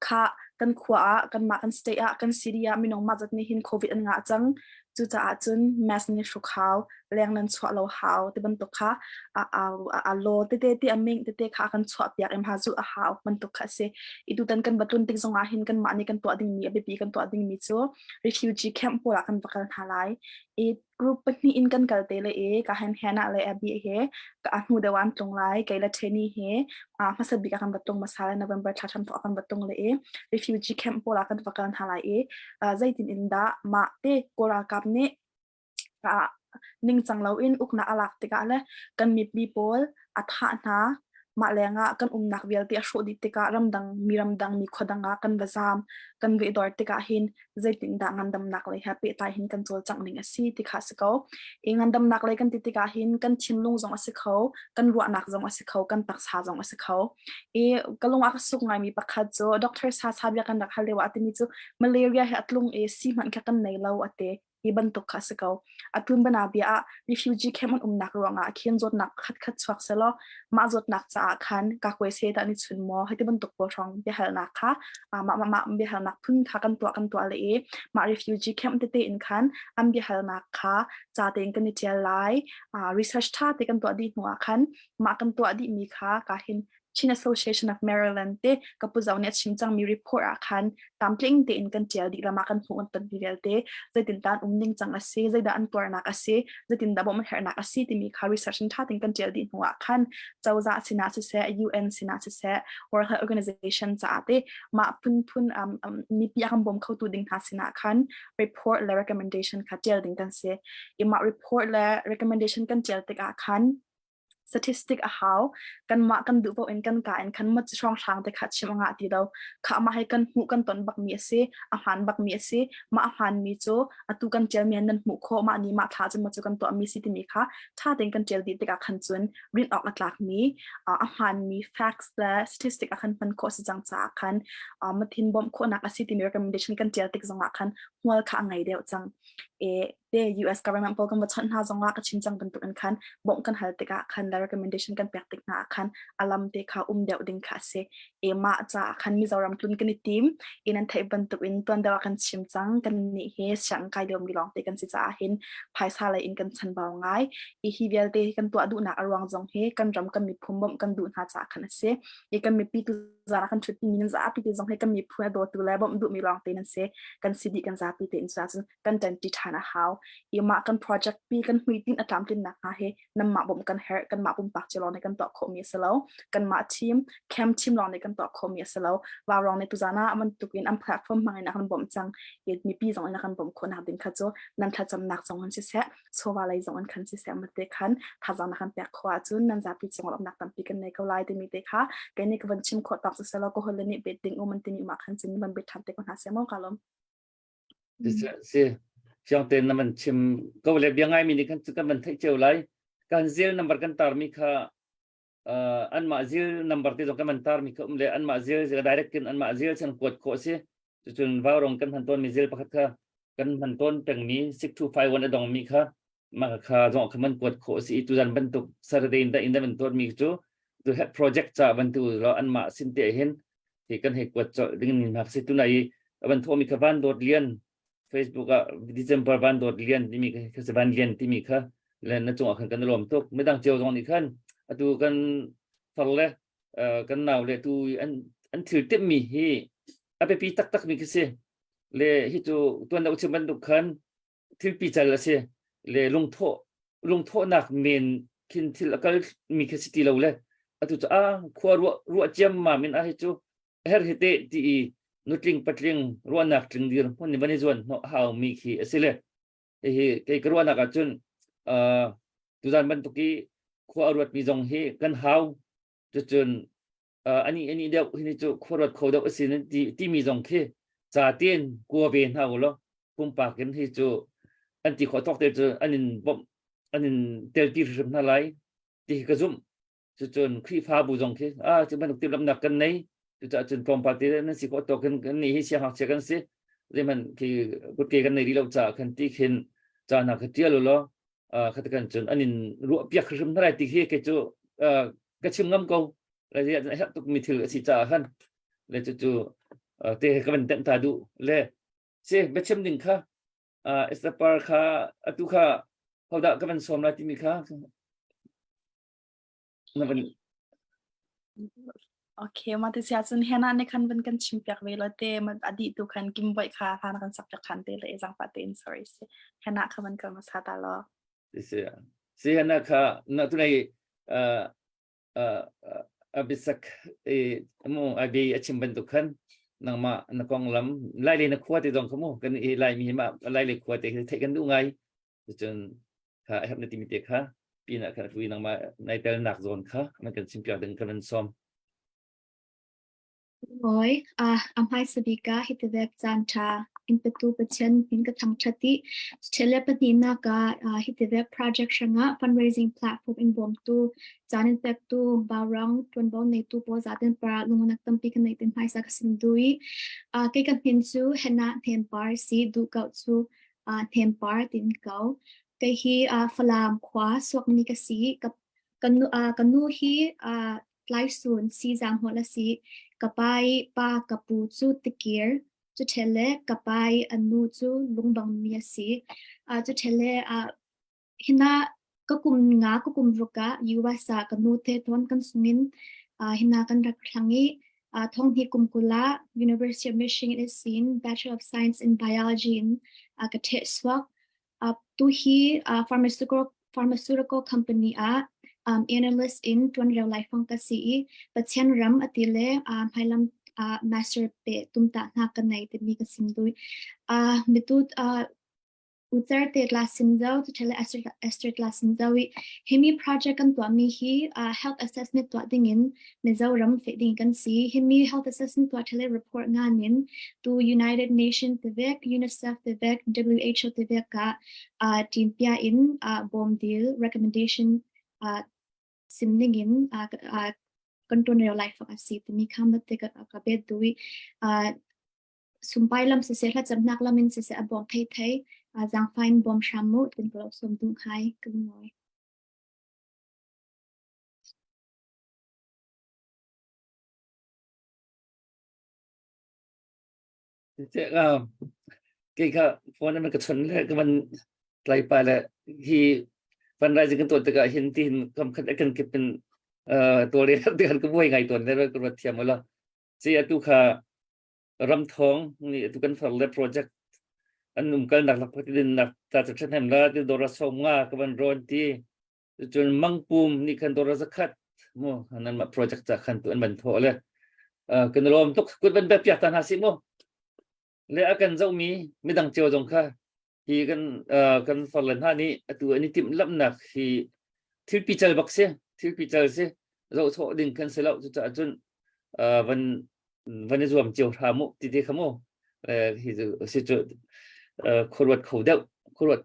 kha kan khwa kan ma kan stay kan syria minung ma jat ni hin covid an nga chang จุจะอาจจะแมสนี่ชุกเขาแรงนั้นชัวเราเขาที่บรรทุกค่ะโลเตที่อเมงเตค่ะกันชัวเปียกเอ็มหาจุเขาบรรทุกค่ะเสอีดูตันกันบัตุนติงสงอาหินกันมานี่กันตัวดิ่งมีเบบีกันตัวดิ่งมีจูrefugee camp พวกกันประกันหาไลอีกรุ๊ปนี้อินกันกัลเตเลยก็เห็นอะไรบีก็อันหูเดวันตรงไลไกลละเทนี่มาสบิกันบัตุงมาสาเลนNovemberทัชันตัวกันบัตุงเลย refugee camp พวกกันประกันหาไลใจตินอินดามาเตโกรากับเนนิ่งจังเราอินอุกนักลักติกาเลยกันมีปีโพลอัฐานามาแรงกันนักเวลติอาชุดิติการำดังมีขดังกันวะซามกันเวดอร์ติกาหินใจตินดังงันดำนักเลยแฮปปี้ตายหินกันโจลจังหนึ่งสิติขาสิเขางันดำนักเลยกันติกาหินกันชิมลุงจงอสิเขากันรัวนักจงอสิเขากันตักษาจงอสิเขากันลงอักสุกไงมีปักขัดโจด็อกเตอร์ซาบยากันดักฮัลเลวะติมิจูมาเลเรียเหตุลุงซีมันแค่กันในเราเตบันตุกข้าศึกเอาตุนบนาเบียrefugee camp มันนักรัวงเขียนจดนักขัดสวักเสลอมาจดนักจากขันกักเวเซตานิชุนมอให้ที่บันตุกปวดท้องเบียหนักค่ะมาเบียหนักพึ่งค่ะกันตัวเลยมา refugee camp เตอินขันเบียหนักค่ะจ่าเต็งกันนิเทียไลresearch ท่าเต็กันตัวดีหัวขันมากันตัวดีมีค่ะการเห็นChin Association of Maryland เตกับผู้เจ้าเนี่ยชิมจังมี report อาคันตามเพลงเตอินกันเจียดีละมากันหูกันตันดีเเตจะติดตามนิ่งจังอาศัยจะได้อันตัวนักอาศัยจะติดตามบ่มันเหนักอาศัยที่มีค่า research ท่าติงกันเจียดีหัวคันเจ้าจะสินาสิเส UN สินาสิเส World Health Organization จะเตมาพุ่นมีปีคำบ่มเข้าตัวดิ่งหาสินาคัน report และ recommendation ค่ะเจียดิ่งกันเสียมา report และ recommendation กันเจียติกอาคันstatistic เขากันมากันดูพวกเอ็นกันกาเอ็นคันมาจะช่องทางแต่ขัดชิมงาทีเดียวข้ามาให้กันหูกันตอนบักเมียเสอาหารบักเมียเสมาอาหารมีโจตุกันเจลเมียนนันหูโคมานี่มาท้าจะมาจูกันตัวมีสิทธิ์มีค่ะถ้าเต็งกันเจลดีแต่กับขันจวนรินออกหลักๆมีอาหารมี facts และ statistic อาคันพันโคสจังจากคันมาทิ้งบ่มโคนักอาศิติมี recommendation กันเจลติกจังอาคันหัวข้างไงเดียวจังthe US government บอกกันว่าฉันหาจังหวะกับชิมจังเป็นตัวกันคันบอกกันหาติกะคันและ recommendation กันแปลกติกหน้าคันอลัมเตค่ะเดียวดึงค่ะเสมาจากคันมิซอรัมตุนกันในทีมนั้นไทยบรรทุกตัวเดียวกันชิมจังกันนี่เฮสังกายเดียวมีลองเตกันสิจ้าเห็นภายซาเลยกันฉันเบาง่ายฮิเวลเตกันตัวดูหนักอรวงจงเฮกันรำกันมีพุ่มบ่มกันดูหาจากคันเสกันมีปีตุจาระคันชุดมีนินจ้าปีตุจงเฮกันมีพุ่มโดตัวแล้วบ่มดูมีลองเตนันเสกันสิดีกันจ้าปีเตนจ้าจนกันจันจิตานะฮาวมากัน project ปีกันหุยตินอัตรามตินนักฮะเฮนำมาบ่มกันเฮกันมาปุ่มปากจะรอในกันต่อโคมีเสลากันมาทีมแคมทีมรอในกันต่อโคมีเสลาวารองในตุจานะมันตุกินอันแพลตฟอร์มมาในนักบ่มจังมีปีสองในนักบ่มคนหาดินขจูนันทัดจำนักสองอันเสียโซวาไลสองอันคันเสียมาเตะคันทัดจำนักแปลกขวาจุนนันจะปีจังหวะนักตั้มปีกันในเกาไลติมีเตะค่ะกันในกันชิมขอดปากเสลาก็ฮอลเลนี่เบ็ดดิ้งโอมันติมีมาคันจินมันเบ็ดทันเตะคนหาเสียมองกันลมช่างเต็นมันชิมก็เลยยังไงมีนี่กันจะมันที่เจ้าไรการเซลนัมเบอร์กันตาร์มีค่ะอันมาเซลนัมเบอร์ที่ตรงกันมันตาร์มีค่ะเลยอันมาเซลจะ direct กันอันมาเซลฉันกดโคเสียจนว่ารงกันพันต้นมีเซลประคับค่ะกันพันต้นแต่งมี625 วันอดองมีค่ะมาค่ะจงมันกดโคสีตุจันบรรทุกสารเดินได้อินได้บรรทุกมีจู่ตัว project จะบรรทุกเราอันมาสินเตหินที่กันให้กดจะดึงนินหักสิตุนัยบรรทุกมีค่ะบ้านโดดเลียนFacebook December วันโดดเรียนที่มีคือสบันเรียนที่มีค่ะและนั่นจงอากันรวมทุกไม่ต้องเจียวตรงนี้ขั้นตัวกันฟังเลยกันหนาวเลยตัวอันถือเต็มมีฮีอาไปปีตักมีคือเสียเลยฮีตัวนักชิมบันทุกขั้นถือปีจัลละเสียเลยลงโทนักเมนคินที่ละก็มีคือสติเราเลยตัวจะขวารัวเจียมมามินฮีตัวเฮร์ฮิเตที่นุตลิงปัตลิงรัวนักลิงดีร์คนนี้วันนี้ส่วนเนาะฮาวมีขี้เสเลยเฮ้ยรัวนักจนตุจานบันทุกี้ขวารวดมีจงเฮกันฮาวจนอันนี้เดียวนี่จู่ขวารวดเขาเดียวสินที่มีจงเฮจ่าเตียนกัวเบนฮาวล้อปุ่มปากกันที่จู่อันที่ขอตอกเตจอันนี้บ่อันนี้เตลที่ริมนาไลที่กระซุ่มจนขี้ฟ้าบูจงเฮจะบันทุกทีลำหนักกันไหนจะจนพร้อมปฏินั้นสิขอตกันนี่ให้เสียหักเสียกันสิเรื่องมันคือกุฏิกันในรีเราจะคันที่เห็นจะนักเที่ยวล้อขัดกันจนอันนี้รัวเปียกขึ้นเท่าไรที่เฮกจู่กระชิมน้ำกูแล้วจะตุกมีถือสิจ่าขันแล้วจู่เตะกันเป็นเต็มตาดูเลยเสียไปชิมหนึ่งค่ะ estapar kha atu kha hoda kaman somla timi kha naban Okay, mati siya chun hena ne khan ban kan chimpiak velo te man adi tu khan kimboi kha khan kan sak khan te le jang patin sorry se hena khaban kan masata lo si hana kha na tunai abisak mo abi achimban tukhan nangma nakong lam lai le na khwati dong khamo kan lai mi ma lai le khwati the kan du ngai chun kha hab na timite kha pina kha tui nangma nai tel nak zon kha man kan simpia deng kan som Boy, amhai sabika hitevek zanta in petu pechen in katang chati telepatina ka hitevek project shanga fundraising platform in bomtu zanin pektu Vaurawng tuan bon netu po zatin para lungunak tampi kan naitin hai sa kasindui kay kan pinsu hena tempar si du kau su tempar tin kau kay hi falam kwa swak ni kasi kanu hi live soon si zang hola si kapai pa kapu chu tikir chu thele kapai anu chu lungbang mi si chu thele hina kakum nga kakum ruka yuwa sa kanu te thon kan sumin hina kan rak thlangi thong hi kumkula University of Michigan is seen Bachelor of Science in Biology in kathe swak tu hi pharmaceutical company analyst in tuan real life ang kasi patien ram atile hailam master pe tumta na kanai te mi kasimdui mitut utar te lasimzau to tele Esther lasimzawi himi project kan to mi hi health assessment to dingin Mizoram fe ding kan si himi health assessment to tele report nganin to United Nations tevek UNICEF tevek WHO tevek ka timpia in bomdil recommendation simningin control real life kasi tumi kamate ka bedui sumpailam se se hlat jamnak lamin se se abong thei zang fine bom shamu tin ko som dung khai kunoi cái kha phoneมันก็ชนเลยก็มันไกลไปแล้วที่ฟันไรจึงตัวตะกะเห็นที่คำคัดกันก็เป็นตัวเรียนเดือนก็บ่วยไงตัวนั้นก็ว่าเทียมมาแล้วสิตุคารำทองนี่ตุกันฟังเลยโปรเจกต์อันนุ่มกันหนักหลักพัฒน์หนักแต่จะฉันเห็นแล้วที่ดอราสงงาก็มันร้อนที่จนมังปูมนี่คันดอราสักขัดโมอันนั้นมาโปรเจกต์จากคันตัวอันบันทอเลยกันรวมทุกกุดเป็นแบบอยากตันหาสิโมle akan zaumi midang cheo jong kha hi kan falan ha ni atu ani tim lam nak hi thil pichal bakse se zo tho ding kan selau chu cha chun van zuam cheo tha mu ti ti khamo hi se chu khorwat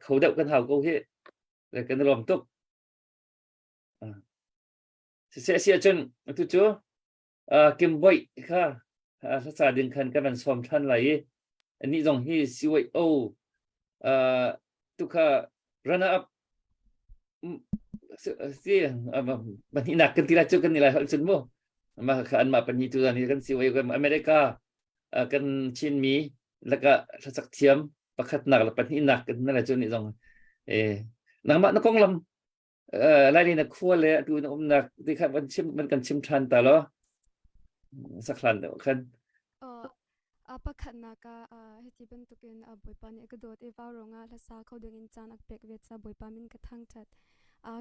khodau kan hau ko he le kan rom tok se chun atu chu kim boy kha sa ding kan kan som than laiอันนี้จงที่สิวยโอตุกะrunner up สิบันนี้หนักกันทีละจุดกันนี่แหละสุดมั้งมาขันมาปัญญาตัวนี้กันสิวยกันอเมริกากันชินมีแล้วก็สักเทียมประคัดหนักแล้วปัญญาหนักกันนั่นแหละจุดนี้จงนักมานักกองลำรายนี้นักขั้วเลยดูนักหนักที่ขันมันกันชิมทันแต่ละสักครั้งเดียวกันDohthlennak heti bentukin boipani ekadot Vaurawng la sa khodengin chan akpek vet sa boipamin ka thangchat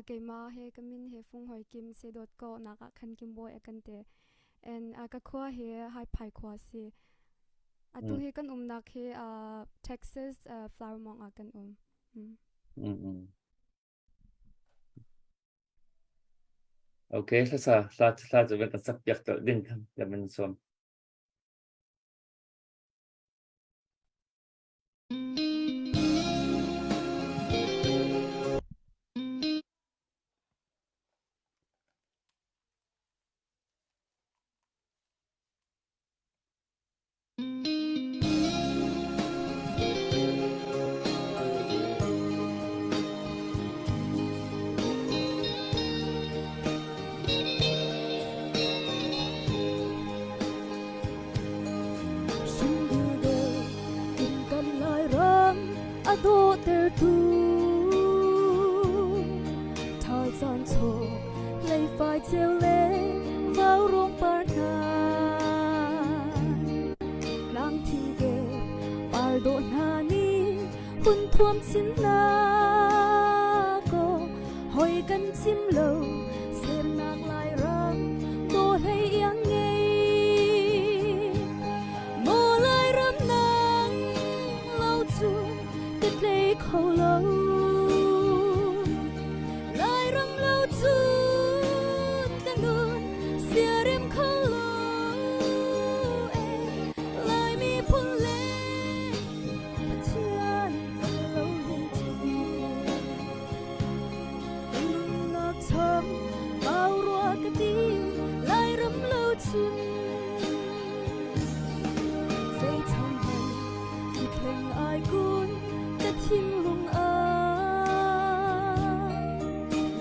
keima he kamin he fung hoi kim se dot ko naka khan kim boy akante en ka khwa he hai phai khwa si atu he kan nak he Texas flower mong akan okay saจะเป็นสักอยากตัวดึงครับจะเป็นส่วนAdore độ na ni hun thuam xin na ko hoi kan chim lo xem nak lai ram to hay yang nghe mô lai ram nang lâu chu kết lấy khâu lâu lai ram lâu chu kan nun sia rem khâu lâu lai mi phun le chian lâu hin chu kan nun nak cham bao rua cái tim lai ram lâu chun dây thang hành đi khen ai kun cái thiên lung a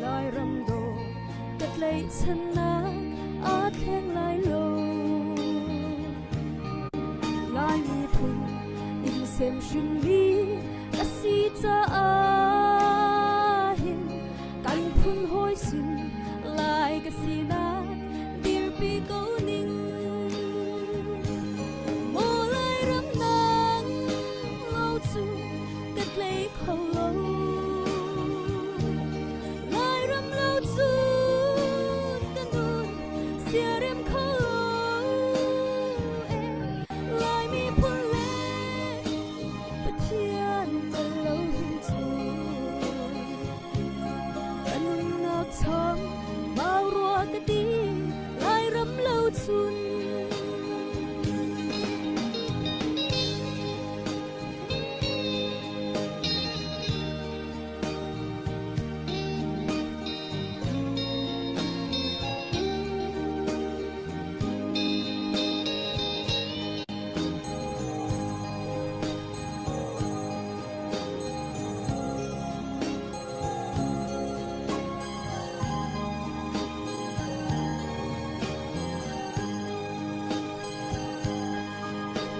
lai ram đồ cái lấy chân na a khen lai lâu lai mi phun in xem xuyên mi cái si cha a hin kan phun hoi xin lai cái si na dear pi câu ninh mô lai ram nang lâu chu kết lấy khâu lâu lai ram lâu chu kan nun sia rem khâu lai mi phun le bất thiên lâu hin chu kan nun nak cham bao rua cái tim lai ram lâu chun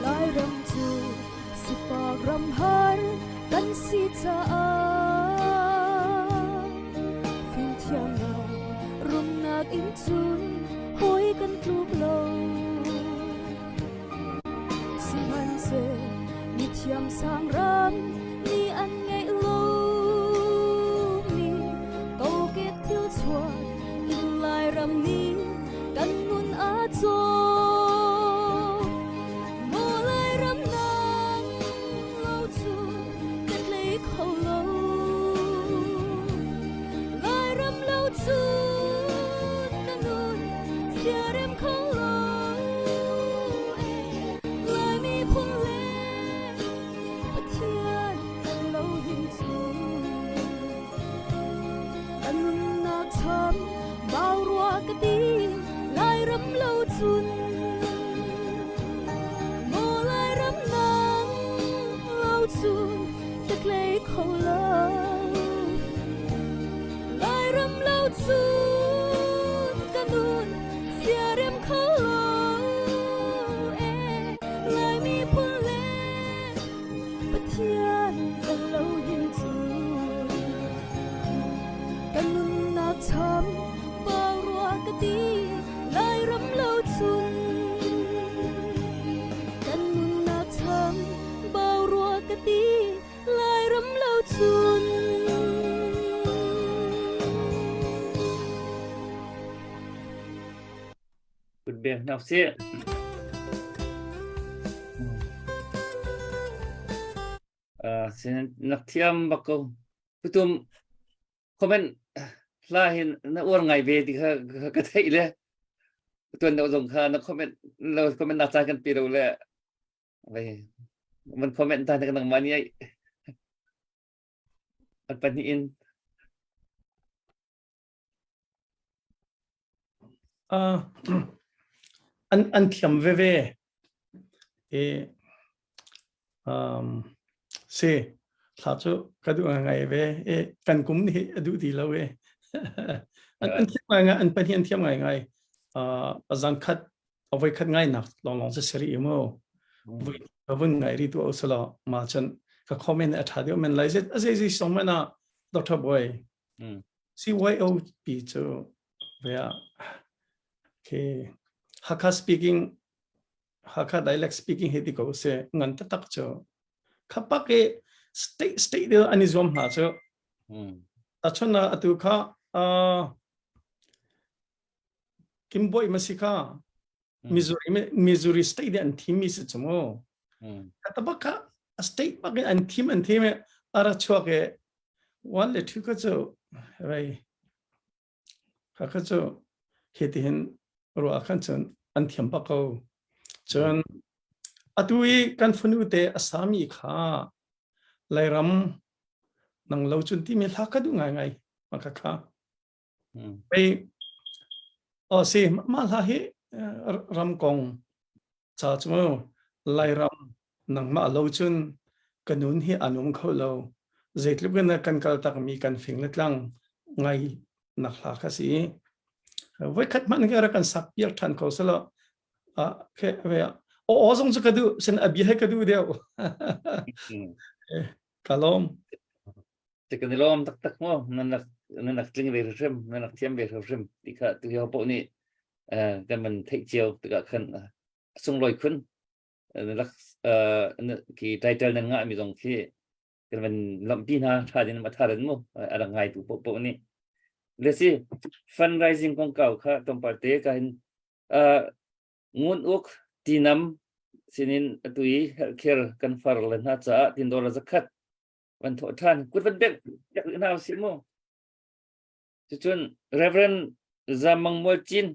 lai ram chu si fa ram har kan si cha a phim thiam na rum nak in chun hoi kan kluk lo si man se ni thiam sang ram ni an ngai lo ni câu kết thiếu chua in lai ram ni kan nun a cho khâu lâu lai ram lâu chu kan nun sia rem khâu lâu lai mi phun le bất thiên lâu hin chu kan nun nak cham bao rua cái tim lai ram lâu chun mô lai ram nang lâu chun kết lấy khâu lâu lai ram lâu chun kan nun sia rem khâu lâu lai mi phun le bất thiên lâu hin chu kan nun nak cham bao rua cái tim lai ram lâu chun kan nun nak cham bao rua cái tim lai ram lâu chun bật bèn nào xe xin nặc thiam bạc câu tụm comment la hin na uang ngày về thì cái thấy le tuần đầu dùng kha nó comment nát ra kan pi đâu le vậy mình comment ta cái năng mani ai at paniin an thiam ve se thà cho cái đồ ngày về cần cũng đi đủ đi lâu an thiam ngày azan khat avai khat ngai nak long se seri emo vun ngai ri tu osala ma chan ka comment athadio men lai zet azai somana Dr. Boy CYOP cho where okay Hakka dialect speaking hedi ko se ngan ta tak cho ขับปักเอstate เดียวอันนี้รวมหาเจ้าแต่ชนะตัวข้ากิมบอยมาสิข้าMissouri state เดียอันทีมมิสจมูแต่ปักข้า state ปักอันทีมอาราชัวเกวันเลทุกเจ้าอะไรข้าเจ้าเหตุเห็นรู้อาการจนอันทีมปักเขาจนตัวเองกันฟันูเตอสามีข้าไล่รำนังเล่าจนที่มีลักดูง่ายมาข้าไปสิมาลาเฮรำกงจ้าจมูไล่รำนังมาเล่าจนกันนู้นเฮอนุมเขาเล่าเจ็ดลูกกันกันกัลตักมีกันฟิงเล็กลังไงนักลักสิไว้ขัดมันก็รักกันสักเยอะทันเขาสละแค่เวียโอ้สงสัยกันดูฉันอภิให้กันดูเดียวกาลมจะกันลมตักมั้งนั่นนักจริงเวรเริ่มนั่นนักเทียมเวรเริ่มที่ข้าตัวเขาพวกนี้กันมันเทคเจียวตัวกันส่งลอยขึ้นนักที่ไตเติลนั่งมีตรงที่กันมันลำปีน่าท่าดินมาท่าดินมั้งอะไรง่ายตัวพวกนี้เลยสิ fundraising ของเก่าข้าต้องปฏิกันงูอุกที่นำสินินตุยเคร์กันฟาร์เลนฮะจ้าที่$จะขัดวันทอท่านกุดวันเด็กอยากเล่นเอาสิมั้งจน Reverend จามังมัวจิน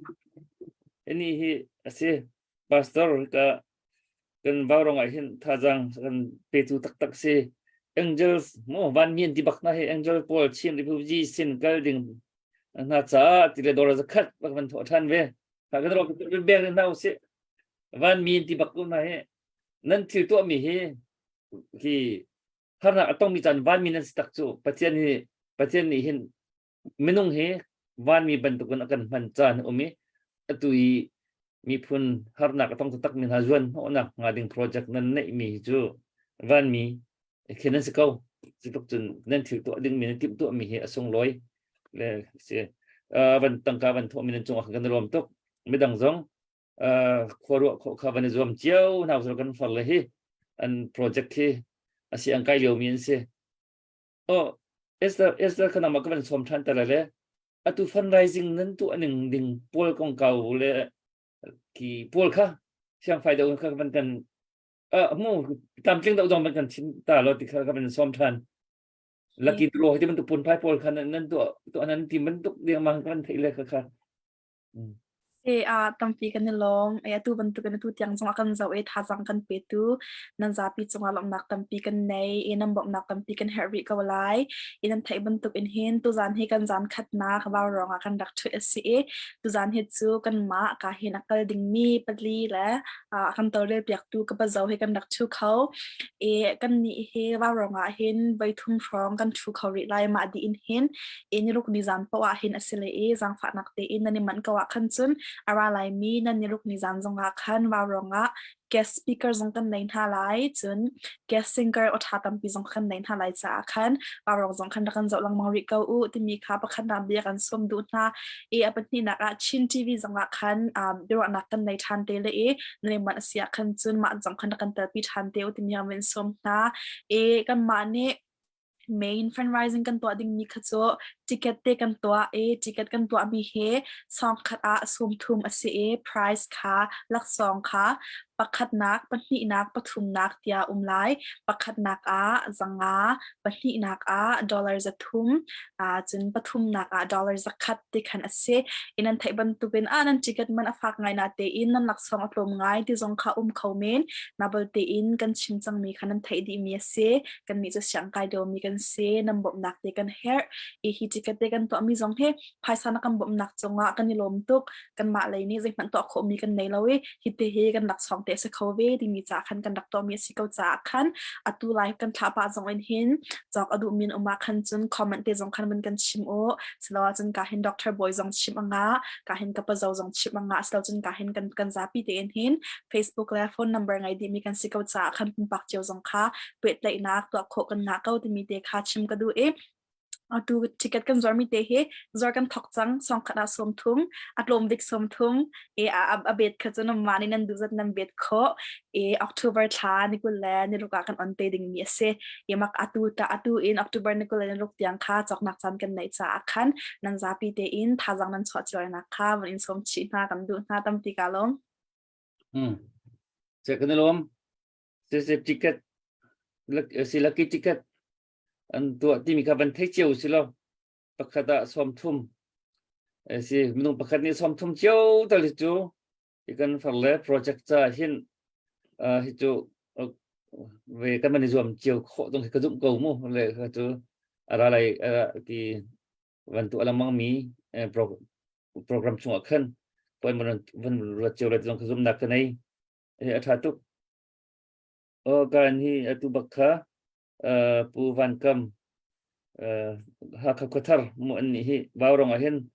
อันนี้สิพาสตอร์กันบ่าวรองไอ้เห็นท่าจังกันเปตูตักสิ Angels มั้งวันมีนที่บักนะเฮ Angel Paul ชิน Refugee สินกันดิ่งน่าจะที่$จะขัดวันทอท่านเว้ยถ้ากันเราเป็นเบลล์เอาสิวันมีนที่บักกุนนะเฮนั่นที่ตัวมีเฮที่ฮาร์นักต้องมีจันวันมีนั่นสตักจูประเทศนี้เห็นไม่นุ่งเฮวันมีบรรทุกกันมันจันอุมิตุยมีพุ่นฮาร์นักต้องตักมีนาจวนโอนักงานดิ่งโปรเจกต์นั้นไม่มีจูวันมีแค่นั้นสิเขาสิตุกจนนั่นที่ตัวดิ่งมีนั่นที่ตัวมีเฮส่งลอยเลยเสียวันตั้งการวันทอมีนั่นจงอักกันรวมตุกไม่ดังจงขวรุขวันนี้รวมเจ้าน่าจะกันฟังเลยเฮอันโปรเจกต์ที่อาศัยอังกฤษเลี้ยวมีนเสียเอสขนาดมาก็เป็นสมชันแต่ละเลยตัว fundraising นั้นตัวหนึ่งดิ่งพวลของเก่าเลยที่พวลค่ะเสียงไฟเดียวกันมันกันมู่ตามจริงเราต้องมันกันชิ้นตาเราติดกันเป็นสมชันลักกี้ตัวที่มันตุกปุ่นไพ่พวลค่ะนั้นตัวนั้นที่มันตุกเรียงมังกันที่เลยค่ะตัมปีกันนี่ลงตัวบรรทุกกันตัวที่ยังจงอากันจะท่าจังกันเปิดตัวนั่นจะปีจงอาลำนักตัมปีกันในนั่นบอกนักตัมปีกันเฮริก็ไล่นั่นไทยบรรทุกอินเห็นตัวจานให้กันจานขัดนักบ่าวรองอากันดักช่วยตัวจานเห็ดจูกันมาการเห็นนักดิ่งมีปลีและกันตัวเรียบอยากตัวกับเจ้าให้กันดักช่วยเขากันนี่บ่าวรองเห็นใบทุ่งฟองกันช่วยเขาริไลมาดีอินเห็นนี่ลูกดิจานเพราะว่าเห็นสิเลยจังฝากนักเตอินนั่นนี่มันก็ว่าขันจุนอะไรมีนั่นนี่ลูกนิจานจงอาคันว่ารองguest speaker จงกันในท่าไลจน guest singer อดท้าตั้มปีจงกันในท่าไลจ้าคันว่ารองจงกันกันจะลังมังริกาที่มีค่าประคันนำเบียกันสมดุลนะเป็นนี่นักชินทีวีจงอาคันเดี๋ยวนักกันในทันเตเลยในมันเสียคันจนมาจงกันกันแต่ปีทันเตลที่มีอาเป็นสมนะกันมาเนี่ย main fundraising กันตัวดิ่งมีขจรticket เตกันตัวticket กันตัวมีเฮซองคัดสุ่มทุมprice ค่ะหลัก2ค่ะปักขัดนักปัญหานักปฐุมนักเตียไลปักขัดนักจังปัญหานัก$จะทุ่มจนปฐุมนัก$จะขัดติขันนั่นไทยบรรทุกเป็นนั่นจิกมันฝากไงนาเตอินนั่นหลัก2อัปลมไงที่จงข้าเขาเมนนาบลเตอินกันชิมจังมีขันนั่นไทยดีมีกันมีจะเสียงไกเดียวมีกันนั่นบ่มนักเตกันเฮร์ฮิจิกันเตกันตัวมีจงเฮภายสานกันบ่มนักจงกันนิลมตุกกันมาเลยนี่จงมันตัวเขามีกันในละเวฮิตเฮกันหลัก2สเขาเวดีมีจากขันกันดักตัวมีสิเกาจากขันตูไลฟ์กันท้าปาจงเห็นจอกดูมีนออกมาขันจนคอมเมนต์จงขันมันกันชิมสลาวจนการเห็นดร.บอยจงชิมการเห็นกับเจ้าจงชิมสลาวจนการเห็นกันจ้าปีเดนเห็น Facebook และโฟนนัมเบอร์ไงดีมีกันสิเกาจากขันเป็นปากเจียวจงค่ะเปิดเลยนักตัวโคกันนักเก้าที่มีเดคาชิมก็ดู tu ticket kan zor mi te he zor kan thok chang song khada som thum atlom dik som thum a bet khachon mani nan duzat nam bet kho October tha ni kul le ni ruka kan on te ding mi se mak atu in October ni kul le ruk tiang kha chok nak chan kan nei cha akhan nan zapi te in thajang nan chwa chwa na kha in som chi na kan du na tam ti kalom se kan lom se ticket lucky ticket an tua ti mi ka ban thei cheu silo pakhata som thum si minung pakhat ni som thum cheu tal chu ikan farle project cha hin hi chu về cái mình dùng chiều khổ trong cái dụng cầu mu le chu ara lai ki van tu ala mang mi program chung akhan pon man ro chiều le trong cái zum nak nei tha tu kan hi atu bakha pu van kam ha kha kothar mu an hi Vaurawng hin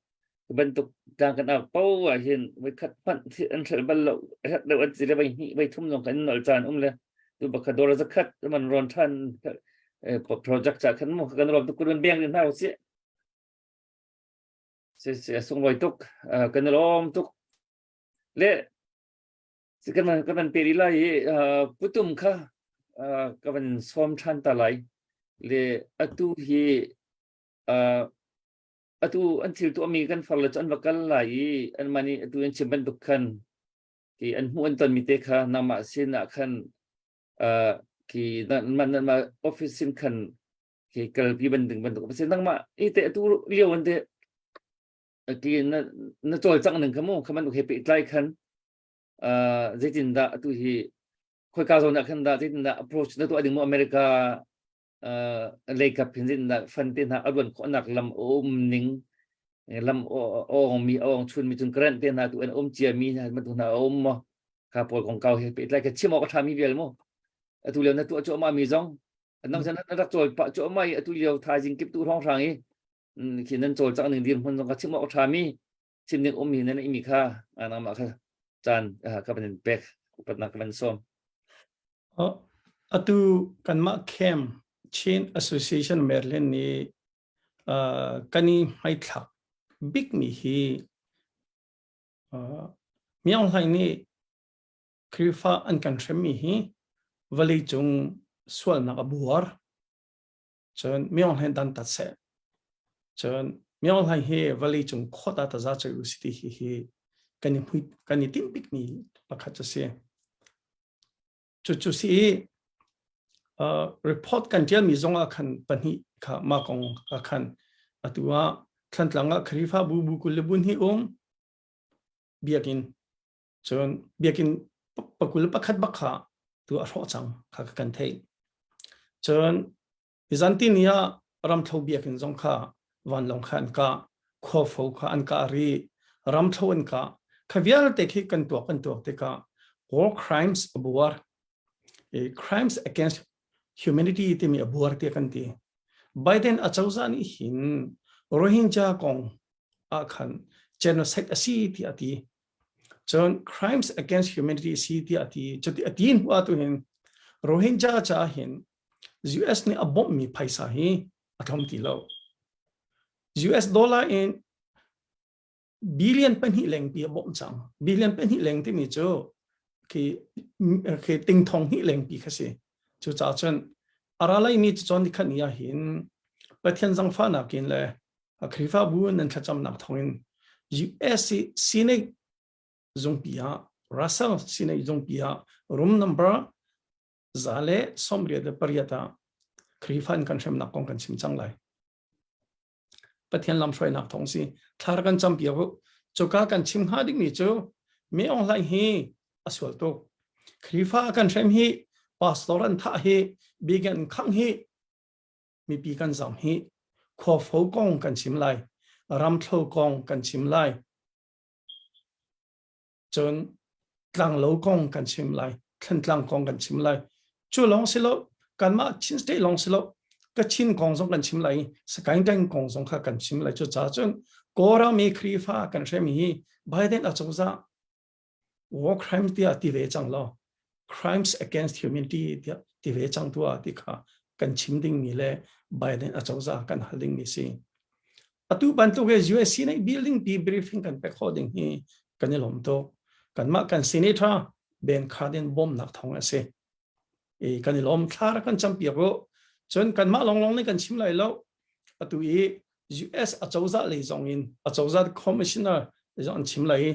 bentuk tangkan pau hin với khat pan an thel bal lo de an sile bai thum long kan nol chan le tu bakha dor zakat man ron than project cha kan mo kan rom tu kun beng din hau se song loi tuk kan rom tuk le se kan peri lai putum kha kan som than ta lai le atu hi atu until tu ami kan farla chan bakal lai an mani atu en chimban dukhan ki an hu an ton mi te kha nama sin akhan ki man ma office sin khan ki kal pi ban ding ban duk sin nang ma ite atu liaw an de ki na chol chang nang khamu khaman du hepe tlai khan zaitin da atu hi khoi ka zona khan da zaitin da approach na tu ading mo America lei kap hin da fan tin ha adwan ko nak lam ning lam mi chun mi chun kran te na tu an chia mi na ma tu na mo ka pol kong kau he pe tlai ka chimo ka thami vel mo atu le na tu cho ma mi zong nang jan na rak chol pa cho mai atu le tha jing kip tu rong rang hi khi nan chol chang ning dim hon ka chimo ka thami chim ning mi na imi kha ana ma kha chan ka ban pek pat na ka ban som atu kan ma kem chain association Maryland ni kani mai thak big mi hi miang hai ni krifa an kan threm mi hi vali chung swal na abuar chon miang hai dan ta se chon miang hai he vali chung khota ta za chu city hi kani tim big mi pakha cha se chu si report kan tial mi zonga khan pani kha ma kong khan atua thlanga khrifa bu kulbun hi biakin chon biakin pakul pakhat bakha tu a ro chang kha kan thei chon izanti nia ram thau biakin zong kha wan long khan ka kho fo kha an ka ri ram thau an ka khavial te khi kan to te ka war crimes abuar crimes against humanity te mi abuar te kan ti Biden achauza ni hin Rohingya kong akhan genocide asi ti ati chon crimes against humanity si ti ati choti atin wa tu hin Rohingya cha hin US ni abom mi paisa hi athom ti lo US dollar in billion pen hi leng pi abom chang billion pen hi leng ti mi cho ki ting thong hi leng pi khase chu cha chen aralai mi chon ni khan ya hin pathian jang fa na kin le akhrifa bu nan thacham nak thongin US sine zongpia Russell sine zongpia room number zale somre de paryata khrifan kan threm nak kong kan sim chang lai pathian lam shroi nak thong si thar kan cham pia choka kan chim ha ding ni cho me ong lai hi aswal to khrifa kan threm hi pastoran tha hi bigan khang hi mi pi kan zam hi kho fo kong kan chim lai ram thlo kong kan chim lai chon tlang lo kong kan chim lai khan tlang kong kan chim lai chu long silo kan ma chin stay long silo ka chin kong song kan chim lai sakai dang kong song kha kan chim lai chu cha chon kora mi khrifa kan threm hi Biden a chawza war crime ti ati ve chang lo crimes against humanity ti ve chang tu ati kha kan chim ding mi le Biden achauza kan holding mi si atu bantu ge US nei building debriefing kan pe khoding hi kanilom to kan ma kan senator Ben Cardin bom nak thong ase e kanilom thar kan champia go chon kan ma long ni kan chim lai lo atu e US achauza le zong in achauza commissioner le zong chim lai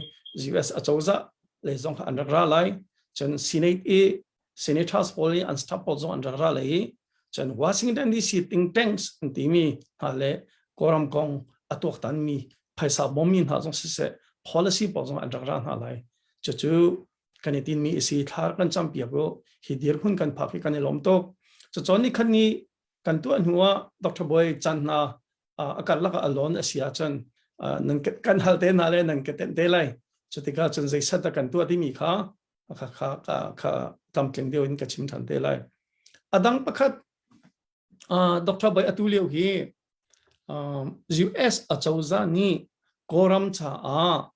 US achauza le zong under ra lai chon senate e senators poly and staff zong under ra lai chon Washington DC think tanks antimi hale koram kong atok tan mi phaisa bomin ha zong se policy po zong under ra ha lai chu kanitin mi isi thar kan champia go hidir hun kan phaki kan lom to chon ni khani kan tu an huwa Dr. Boy channa akal laka alone asia chan nan kan halte na le nan ke ten de lai chutika chon zai sata kan tu ati mi kha tam kleng deu in ka chim than de lai adang pakhat Dr. Boy atuleu hi US achauza ni koram cha a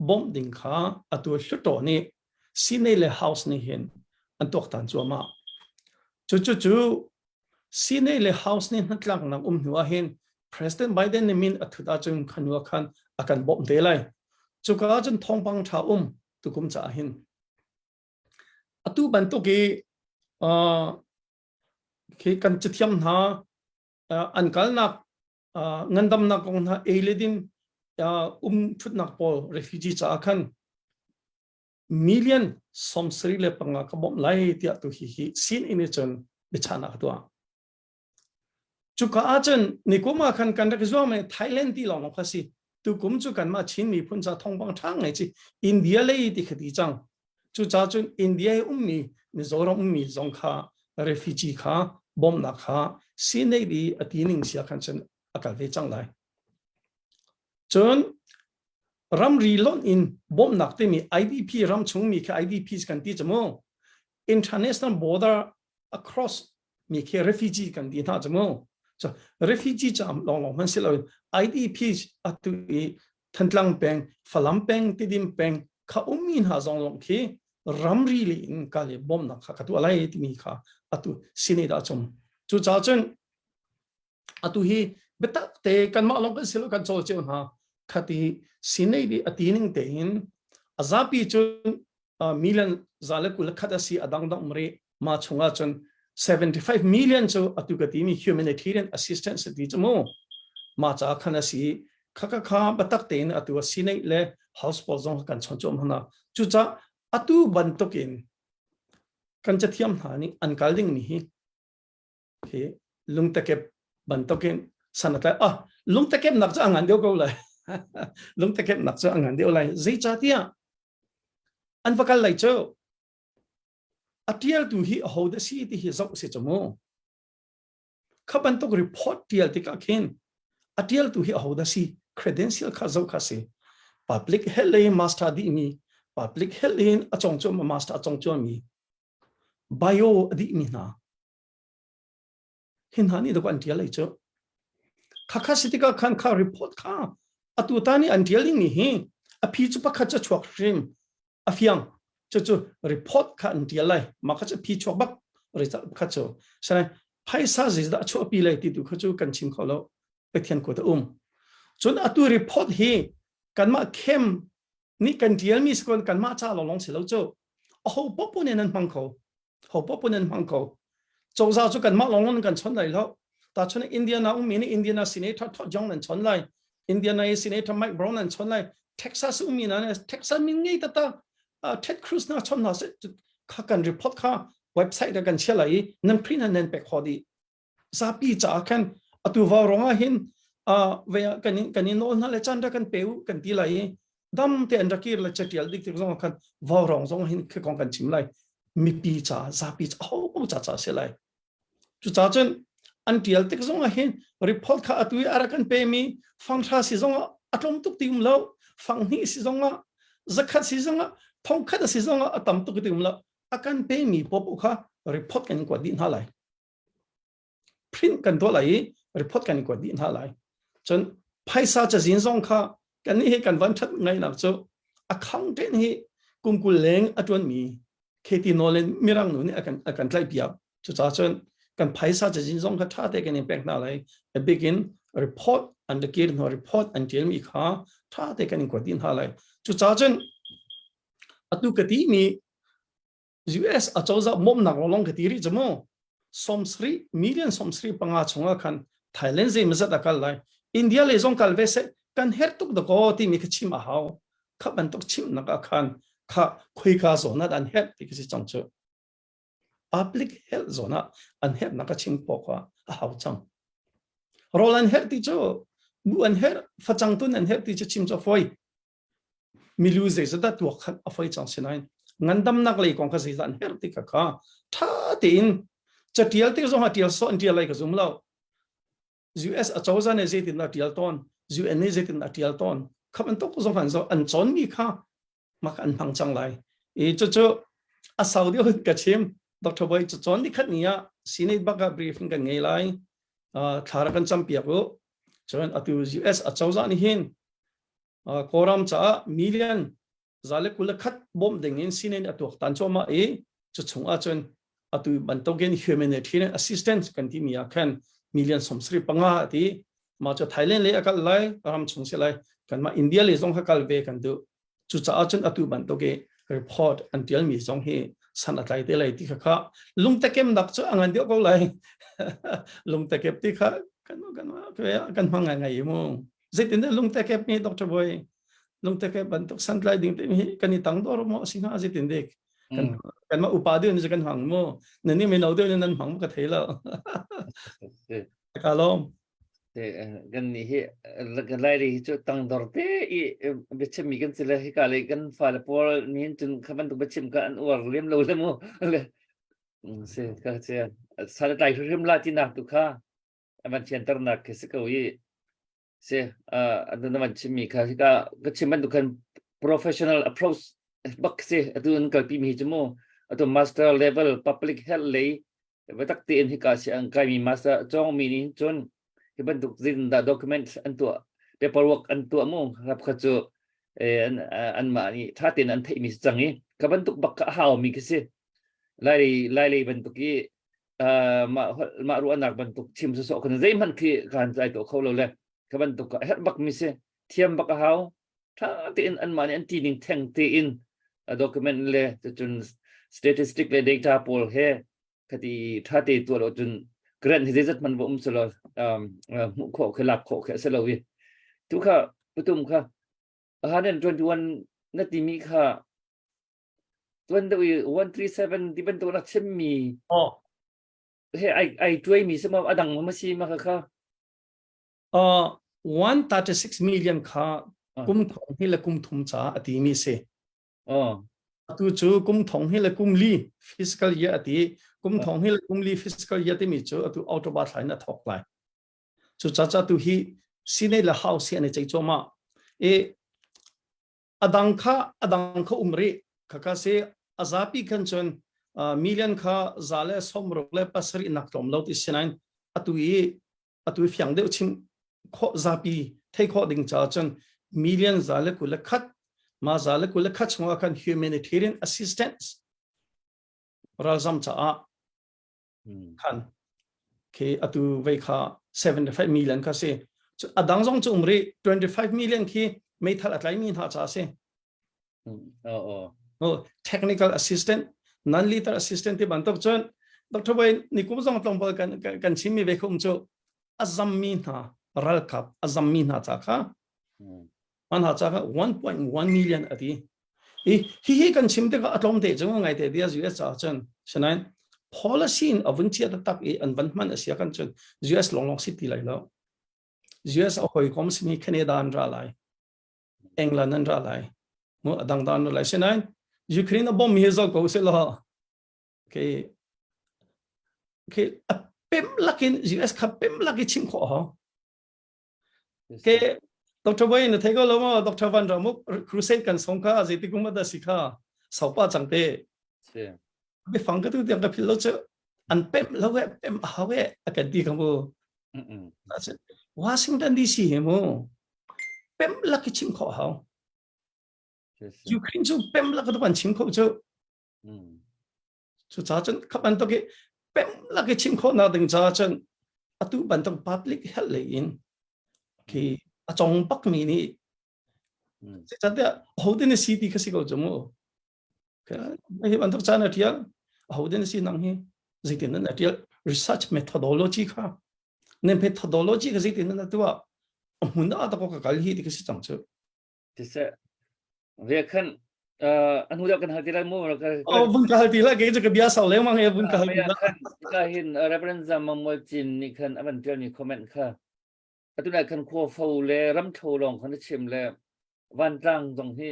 bom ding kha atu hluto ni sinele house ni hin antok tan chuama chu sinele house ni natlang nang nuwa hin President Biden ni min athuda chung khanwa khan akan bom de lai chu ka chun thongpang tha tukum cha hin atu bantu ki kan chithiam na ankal nak ngandam na kong na eiledin thut nak pol refugee cha khan million somsri le panga ka bom lai tia tu hi sin in chon bichana atwa chuka achen nikoma khan kan rak zo me Thailand ti long khasi tu kum chu kan ma chin mi phun cha thongbang thang ngai chi India le ti khati chang chu cha chun India ummi Mizoram ummi zong kha refugee kha bom na kha sinei di atining sia khan chen akal ve chang lai chon ram rilon in bom nakte mi IDP ram chung mi ke IDPs kan ti chamo international border across mi ke refugee kan ti tha chamo so refugee cham long long man silo IDPs atu e thantlang peng falam peng tidim peng kha umin ha zong long ke ram ri in ka le bom nak kha tu alai ti mi kha atu sine da chum chu cha chen atu hi betak te kan ma long kan silo kan chol che ha khati sinei di atining te in azapi chun million zalakul khadasi adang dang mre ma chunga chun 75 million chu atukati mi humanitarian assistance di chmo ma cha khanasi khaka kha batak te in atu sinei le house pozong kan chonchom hana chu cha atu bantokin kan chathiam hani ankalding mi hi ke lungtakep bantokin sanata lungtakep nak cha angan deu ko lai lung ta kep nak cho angan deu lai zai cha tia an vakal lai cho atial tu hi ho da si ti hi zau se chamo khaban to report tial ti ka khin atial tu hi ho da si credential kha zau kha se public health le master di mi public health in achong chom master achong chom mi bio di mi na hin hani do kan tial lai cho khakha sitika khan kha report kha atutani antialing ni hi a phi chu pakha cha chok rim a fiang chu report kha antialai ma kha cha phi chok bak result kha chu sai phaisa ji da chu pi lai ti tu kha chu kan chim kholo pethian ko ta chun atu report hi kan ma khem ni kan tial mi skon kan ma cha long se lo chu a ho poponen an mangko chu za chu kan ma long kan chon lai lo ta chun India na India na senator tho jong nan chon lai India na senator Mike Brown and chon lai Texas na Texas min ngai ta Ted Cruz na chon na se kha kan report kha website da kan chelai nan print nan pe khodi zapi cha kan atu Vaurawng hin ve kan no na le chan da kan peu kan ti lai dam te an rakir la chatial dik te zong kan Vaurawng zong hin khe kong kan chim lai mi pi cha zapi cha ho cha se lai chu cha chen antial te zong hin report kha atui arakan pe mi phang tha si zong atom tuk tim lo phang ni si zong zakhat si zong thong khat si zong atam tuk tim lo akan pe mi pop kha report kan ko din halai print kan to lai report kan ko din halai chon phaisa cha jin zong kha kan ni he kan van that ngai nak cho accountant hi kumkul leng atwan mi kheti nolen mirang nu ni akan tlai pia chu cha chon kan paisa je jin zong ka tha te kan impact na lai a begin report and the kid no report until mi kha tha te kan ko tin ha lai chu cha chen atu ka ti mi US a chawza mom nak long ka ti ri jamo somsri million somsri panga chunga khan Thailand je mazat akal lai India le zong kal ve se kan her tuk da ko ti mi ka chim a haw kha ban tok chim na ka khan kha khoi ka zo na dan her ti ki chang chu public health zona an her na ka chim po kwa a haw chang rolan her ti cho bu an her fa chang tun an her ti cho chim cho foi milu ze zada tu khat a foi chang sinain ngandam nak lei kong kha ze zan her ti ka kha tha tin chatial ti zo ha tial so an tial lai ka zum lo US a chawza ne ze tin na tial ton UN ne ze tin na tial ton khaban tok zo han zo an chon mi kha mak an phang chang lai e cho a saudi ka chim Dr. Boy cho chon di khat nia sine baka briefing kan ngei lai thara kan champia ko chon atu US a chawza ni hin koram cha million zale kul khat bom dengin sine atu tan choma e cho chunga chon atu bantogen humanitarian assistance kan ti mia khan million somsri panga ti ma cho Thailand le akal lai ram chung se lai kan ma India le zong hakal ve kan du chu cha chon atu bantoge report until mi zong he san atlai te lai ti kha lung takem dak chu angan dio ko lai lung takep ti kha kan hanga ngai mo zetin lung takep ni Dr. Boy lung takep bantok san lai ding te kan itang dor mo singa zetin dek kan ma upadi ni kan hang mo nani me nau de nan hang ka thela kalom te gan ni hi gan lai ri chu tang dor te I bechim mi kan sila hi ka le kan fa le por ni tun khaban tu bechim ka an or lem lo le mo le se ka se sa dai rim la ti nak tu kha aman center nak ke se ko yi se adan man chim mi kha ka chim man tu kan professional approach bak se adun ka pi mi jmo atu master level public health le batak ti in hi ka se ang kai mi master chong mi ni chon bentuk zin da document antu paperwork antu mo rap khachu an ma ni thatin an thei mi changi ka bentuk bak haw mi kisi lai bentuk ki ma ru anak bentuk chim so kan zai man ki kan zai to kholo le ka bentuk her bak mi se thiam bak haw thatin an ma ni an ti ning theng ti in document le chun statistic le data pol he khati thati to lo chun grand hi zat man bom solo kho khlap kho khe selo wi tu kha putum kha 121 nati mi kha 137 di bentuk nak chemmi he ai twai mi sama adang ma si ma kha 136 million kha kum thong hi la kum thum cha ati mi se atu chu kum thong hi la kum li fiscal year ati kum thong hil kum li fiscal year ti mi chu atu autoba thlai na thok lai chu cha tu hi sine la house ani chei choma e adang kha umri khaka se azapi khan chon million kha zale somrok le pasari nak tom lo ti sinain atu fyang de chim kho zapi thei kho ding cha chon million zale kul khat ma zale kul khat chunga khan humanitarian assistance razam cha kan ke atu ve kha 75 million ka se adang jong chu umri 25 million ki me thal atlai min ha cha se technical assistant non lethal assistant ti ban tok chon Dr. Boy ni kum jong tlong bal kan chimi ve khum chu azam min ha ral kap azam min ha cha kha man ha cha 1.1 million ati hi kan chimte ka atlom te jong ngai te dia US cha chon shanai policy in avunchi at tak e advancement asia kan chon US long city lai lo US a hoi kom simi Canada an ra lai England an ra lai mo adang dan lai senai Ukraine a bom hi zo ko se lo ke pem lakin US kha pem laki chim kho ho ke Dr. Boy na thego lo mo Dr. Van Ramuk crusade kan songka aziti kuma da sikha saupa changte be fang ka tu tiang ka philo che an pem lawe pem hawe akadi ka mo Washington DC mo pem laki chim kho ho Ukraine chu pem laki ban chim kho chu chu cha chen khapan to ke เป็นลักชิมข้อนาดึงจ้าจนอตุบันต้อง public health เลยอินคือจงปักมีนี่จัดเดียเขาเดินสีที่เขาสิเขาจมูกไม่เห็นบันต้องจ้านาทีเขาเดินสีนั่งฮีสิ่งที่นั่นนาที research methodology ค่ะเนี่ย methodology ก็สิ่งที่นั่นตัวหุ่นอาตะก็กลฮีที่เขาสิจังเจอที่เสเรียกขึ้นอันนู้นกันหาที่ไรมั่วก็บุญกาลทีละเกี่ยวกับบิอาสาวเลี้ยงมั้งเฮ้บุญกาลทีละก็เห็นreference มังมวยจีนนี่ขึ้นอันเดียวนี่คอมเมนต์ค่ะอันนั้นขึ้นขั้วฟูเล่รำโชลงคนที่ชิมเล่วันจังตรงที่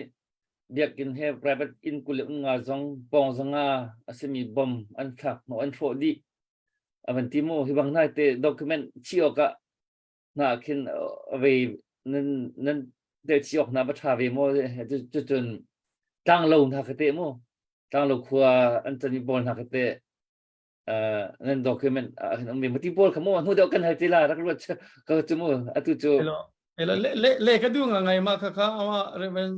เบียกินให้ปลายเป็นอินกุลงาจงปองจงอาอาศัยมีบอมอันทักโนอันโฟดีอันที่มั่วที่บางนายเตะด็อกิเมนต์ชี้ออกน่าขึ้นเวนั้นเดี๋ยวชี้ออกน่าประทาเวมั่วจนตั้งลงทักเตะมั่วตั้งลงขั้วอันที่บอลทักเตะนั่นด็อกิเมนต์มีมาที่บอลขโมยหัวเดียวกันให้ทีละรักรู้ก็จะมั่วอัตุจูเล่ก็ดูไงมาค่ะเอามาเรื่อง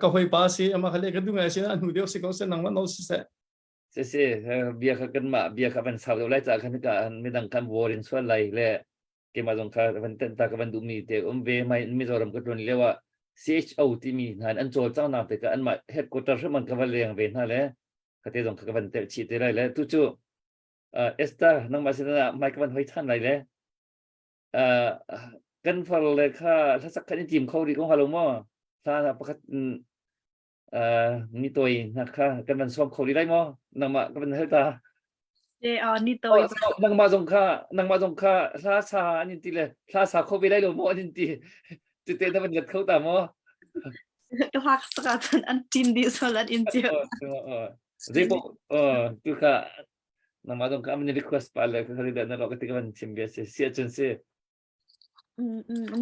ก็หอยปาสิเอามาเล่ก็ดูไงสินะหัวเดียวสิเขาเส้นนังมันเอาสิเสียเบียร์กันมาเบียร์กันสาวเราไล่จากกันกันไม่ดังกันวอรินส่วนไรเล่เกมาตรงข้าวันเต็มตากันดูมีเด็กเวไม่มิโซรัมก็โดนเรียกว่า CHO ที่มีงานอันโจเจ้าหน้าแต่ก็อันมาเฮดควอเตอร์มันก็วันเลี้ยงเวน่าเลยก็ที่ตรงกันวันเต็มชีดได้เลยทุกจู่เอสตานังมาสินะไม่กันหอยท่านไรเลยกันพอเลยค่ะถ้าสักคนจิมเขาดีก็ฮาโลมอถ้าประคัตนี่ตัวนะคะกันมันซ้อมเขาดีได้มั้งนังมากันเฮตานี่ตัวนังมาสงค่าลาซาอันนี้ทีเลยลาซาเขาไปได้หรือมั้งอันนี้ทีเต้นถ้ามันเกิดเขาตามมั้งก็พักสักตอนอันจินดีสลัดอินเจียรีบทุกค่ะนังมาสงค่ามันรีเควสต์ไปเลยเขาได้นั่นเราก็ติดกันชิมเบียร์เสียจนเสีย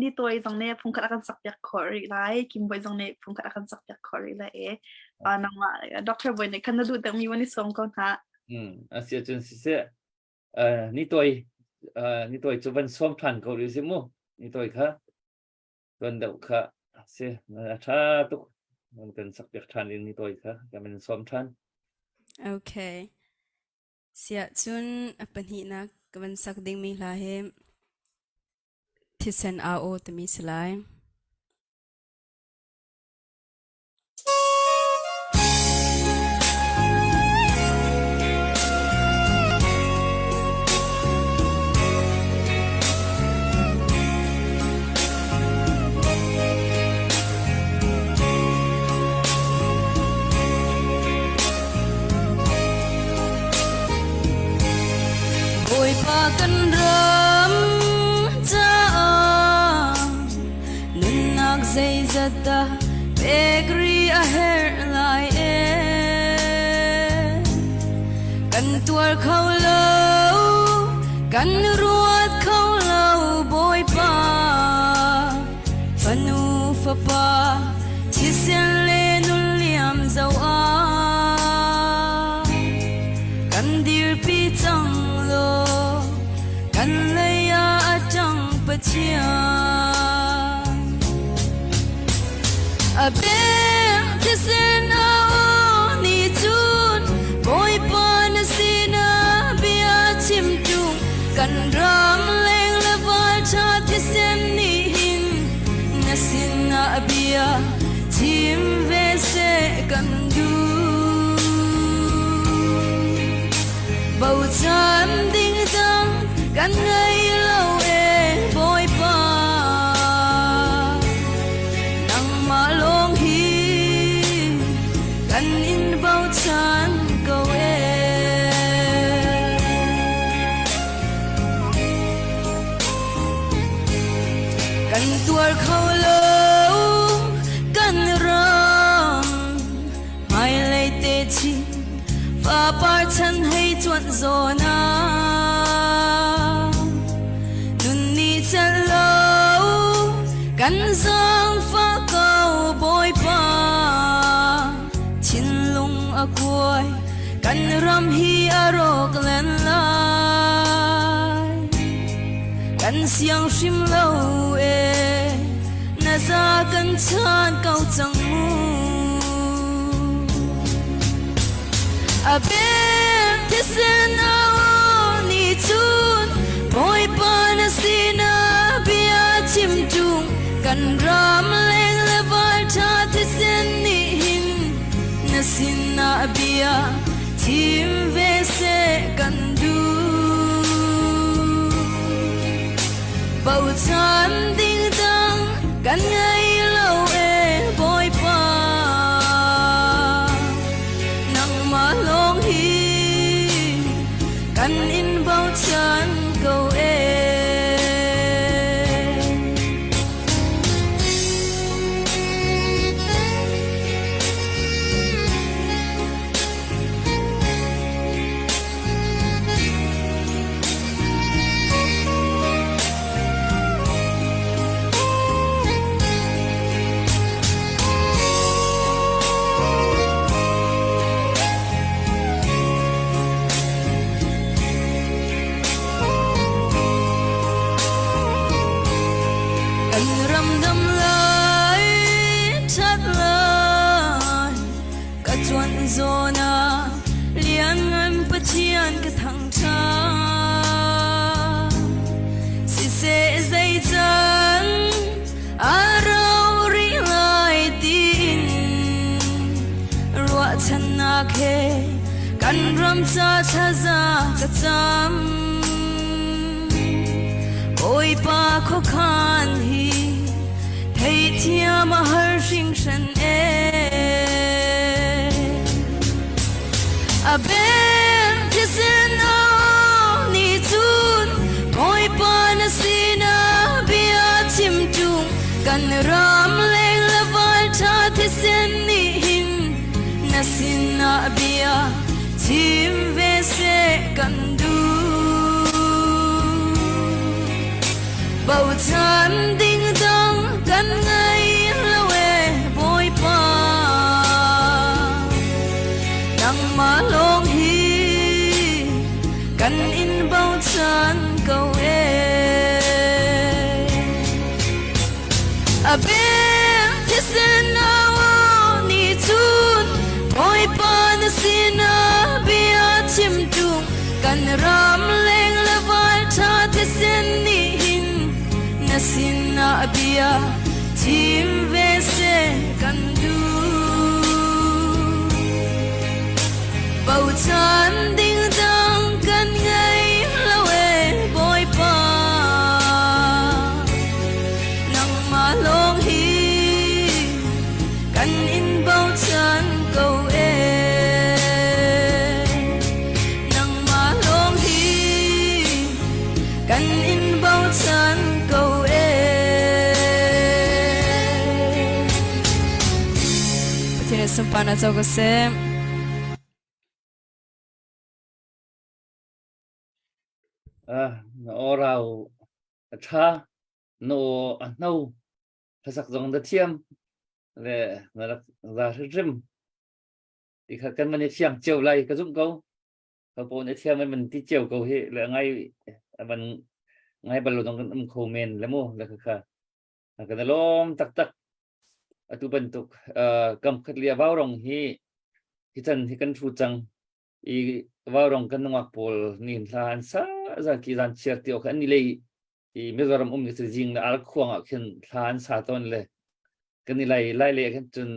นี่ตัวตรงนี้ผมก็อาการสักอย่างคอร์ไลคิมบอยตรงนี้ผมก็อาการสักอย่างคอร์ไลนังมาด็อกเตอร์บอยเนี่ยคันดูแต่มีวันนี้ส่งก่อนฮะเสียจนเสียนี่ตัวจะวันซ้อมทันเขาหรือสิมั้งนี่ตัวค่ะตัวเด็กค่ะเสียถ้าตุกมันเป็นสักอย่างทันนี่ตัวค่ะก็มันซ้อมทันโอเคเสียจุนปัญหานักก็มันสักดิ่งมีหลายเหตุที่เซนอาโอตมีสลายโอยพากันเริ่มزي زدا بيجري أهرلاي كان توار كولو كان رواد كولو بوي با فنو فبا تسين لينو ليام زوا كان دير بيتان لو كان ليا أجان بتيان a bit this in our need to boy pan sina bia chim tu kan ram leng la wal cha this in ni hin na sina bia chim ve se kan du bầu chan ding dang kan ngai lo e boy paกันอินเบาฉันก็เวกันตัวเขาโลกันรำไม่เลยเตชิฟ้าปาฉันให้จวนโซนานุนนี่ฉันโลกันสองฟ้าเก่าบอยปาAkoy kan ram hi arok len lai kan siang shim lo e na za kan chan kau chang mu a be tisen chun boy pa na sina bia chim tung kan ram leng le var tha thi sen ni hin na sina bia chim ve se kan du bầu chan ding dang kan ngai lo e boy pa nang ma long hi kan in bầu chan go e zona lian an pachian ka thang cha si se zai chan aro ri lai tin ruwa chan na khe kan ram cha cha za cha cham oi pa kho khan hi thei thia ma har sing shan e a ben kisen o ni chun boy pa na sina bia chim tung kan ram leng la vai tha thi sen ni hin na sina bia chim ve se kan du bầu chan ding dong kan ngai la we boy pa ma long hi kan in bầu chan câu e a ben kisen awo ni chun boy pa na sina bia chim tung kan ram leng la vai tha thi sen ni hin na sina bia chim ve se kan du bầu chan ding dang kan ngai lo e boy pa nang ma long hi kan in bầu chan câu e nang ma long hi kan in bầu chan câu e Patine sumpana chogo se nó rau cha nó nâu sắc giống đất thiêm để nó ra rìm thì các cái mình xem chiều lại cái dụng câu các bộ này xem mình tí chiều câu hệ là ngay balo trong cái khâu men là mua là cái lom tak tak tu bentuk kam khlia Vaurawng hi chân thì kan chu chang i Vaurawng kan ngak pol nin lan sa za ki zan cher tio kan ni lei i Mizoram ni se jing na al khuang a khen lan sa ton le kan ni lai le kan chun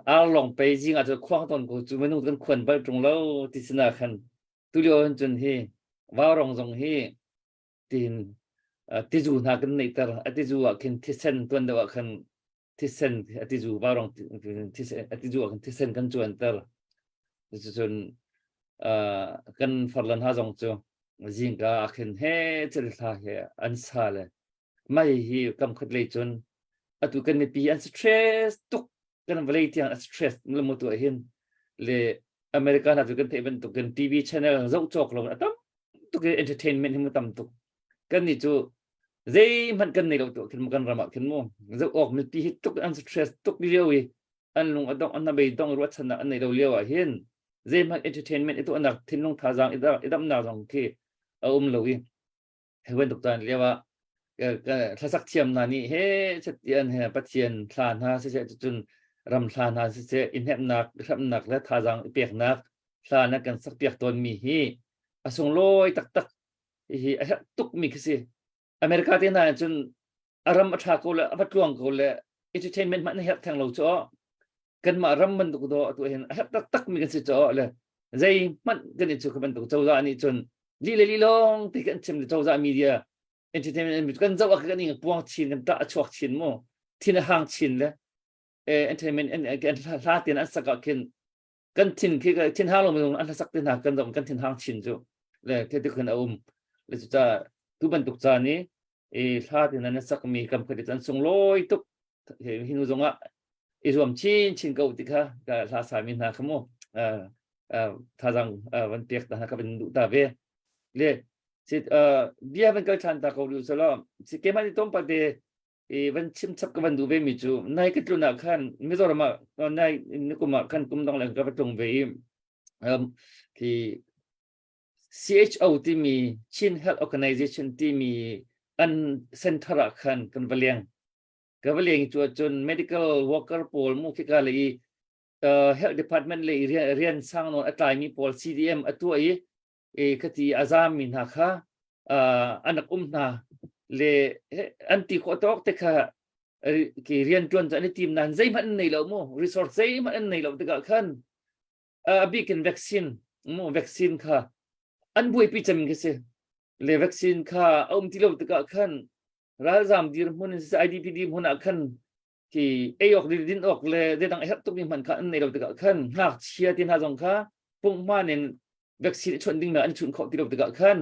al long pe jing a khuang ton ko chu menu kan khon bal tung lo ti sina khan tu lio chun hi Vaurawng zong hi tin ti zu na kan nei tar ati zu a khen thi sen ton da khan thi sen ati zu Vaurawng ati zu kan thi sen kan chuan tar chun kan farlan ha zong chu jinga khen he chel tha he an sa le mai hi kam khat le chun atu kan pi an stress tuk kan vlei tiang stress le mo tu hin le America na tu kan theben tu kan TV channel zau chok lo atam tu ke entertainment hi mo tam tu kan ni chu zai man kan nei lo tu khen mo kan rama khen mo zau ok mi pi tuk an stress tuk lewi an lung adong an na bei dong ro chana an nei lo lewa hin zai man entertainment itu anak thin long tha jang idam na jong ki lowi hewen tuk tan lewa thasak thiam na ni he chatian he pathian thlan ha se chun ram thlan ha se in hep nak thap nak la tha jang pek nak thlan kan sak pek ton mi hi ส่งลอยตักฮีตุกมีคือสิอเมริกาที่นั่นจนอารมณ์อัฐากเลยอัฐวงกเลยentertainment มันเห็นทางเราจ่อกันมารำมันตุกตัวเห็นตักมีกันสิจ่อเลยใจมันกันนี่จุกมันตุกเจ้าจานี่จนลีลองที่กันชิมเจ้าจามีเดีย entertainment กันเจ้ากันนี่ปวงชินกันตาชวกชินโมที่น่ะห่างชินเลยentertainment กันลาตินอันสักกันกันทินคือกันทินห่างลงมาอันสักตินหากันตรงกันทินห่างชินจู่เลยที่ทุกคนเอาเลยจะทุกบรรทุกจานี้ลาตินอันสักมีกำกับอันส่งลอยตุกหินุจงอ่ะรวมชินเกาติค่ะก็ลาสามินาขโมท่าจังวันเปียกแต่ก็เป็นดูตาเวเลยสิเบียเป็นก็ชันตาเขาดูสลอมสิเกมาที่ต้มปะเดวันชิมชับกับวันดูเวมิจูนายก็ตุนักขันมิโซรามาในนึกมาขันกุมต้องเลยกับตรงเวที่ CHO ที่มีชิน Health Organization ที่มีอันเซ็นทรัลขันกันเวลียงจวนจน medical worker โพลมุขกาเลยhealth department เลยเรียนสร้างโนอัตรามีโพล CDM อัตัวคดีอาซามินนะคะอันนักนาเลยอันที่ขอตอกแต่ค่ะเรียนจวนจากในทีมนั้นใจมันในเราโม่ resource ใจมันในเราแต่ก็ขันบีกินวัคซีนวัคซีนค่ะอันบุยพิจารณากันสิเลยวัคซีนค่ะที่เราแต่ก็ขันราชามดีมันสิ IDP ดีมันขันที่ออกดินออกเลยเดี๋ยวต้องตุกมีมันขันในเราแต่ก็ขันหากเชียร์ที่น่าสงค่ะปุ่งมาเนี่ยวัคซีนชนดิ้งมาอันชนเขาที่เราแต่ก็ขัน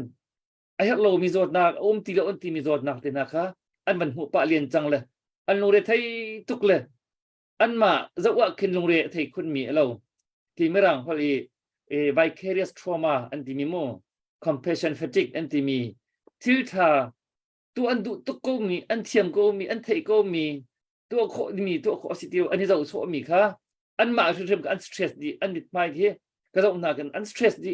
เรามีโจทย์นักที่เราที่มีโจทย์นักที่นะคะอันมันหัวปะเรียนจังเลยอันลงเรียนไทยทุกเลยอันมาจะว่าขึ้นลงเรียนไทยคุณมีเราที่ไม่รังพอดีvicarious trauma อันที่มีโม compassion fatigue อันที่มีทิลทาตัวอันดูตัวก็มีอันเทียมก็มีอันไทยก็มีตัวโคมีตัวโคสิทิวอันนี้เราโซมีค่ะอันมาคือเรื่องอันสเตรสดีอันนิดไม่ที่ก็เราหนักกันอันสเตรสดี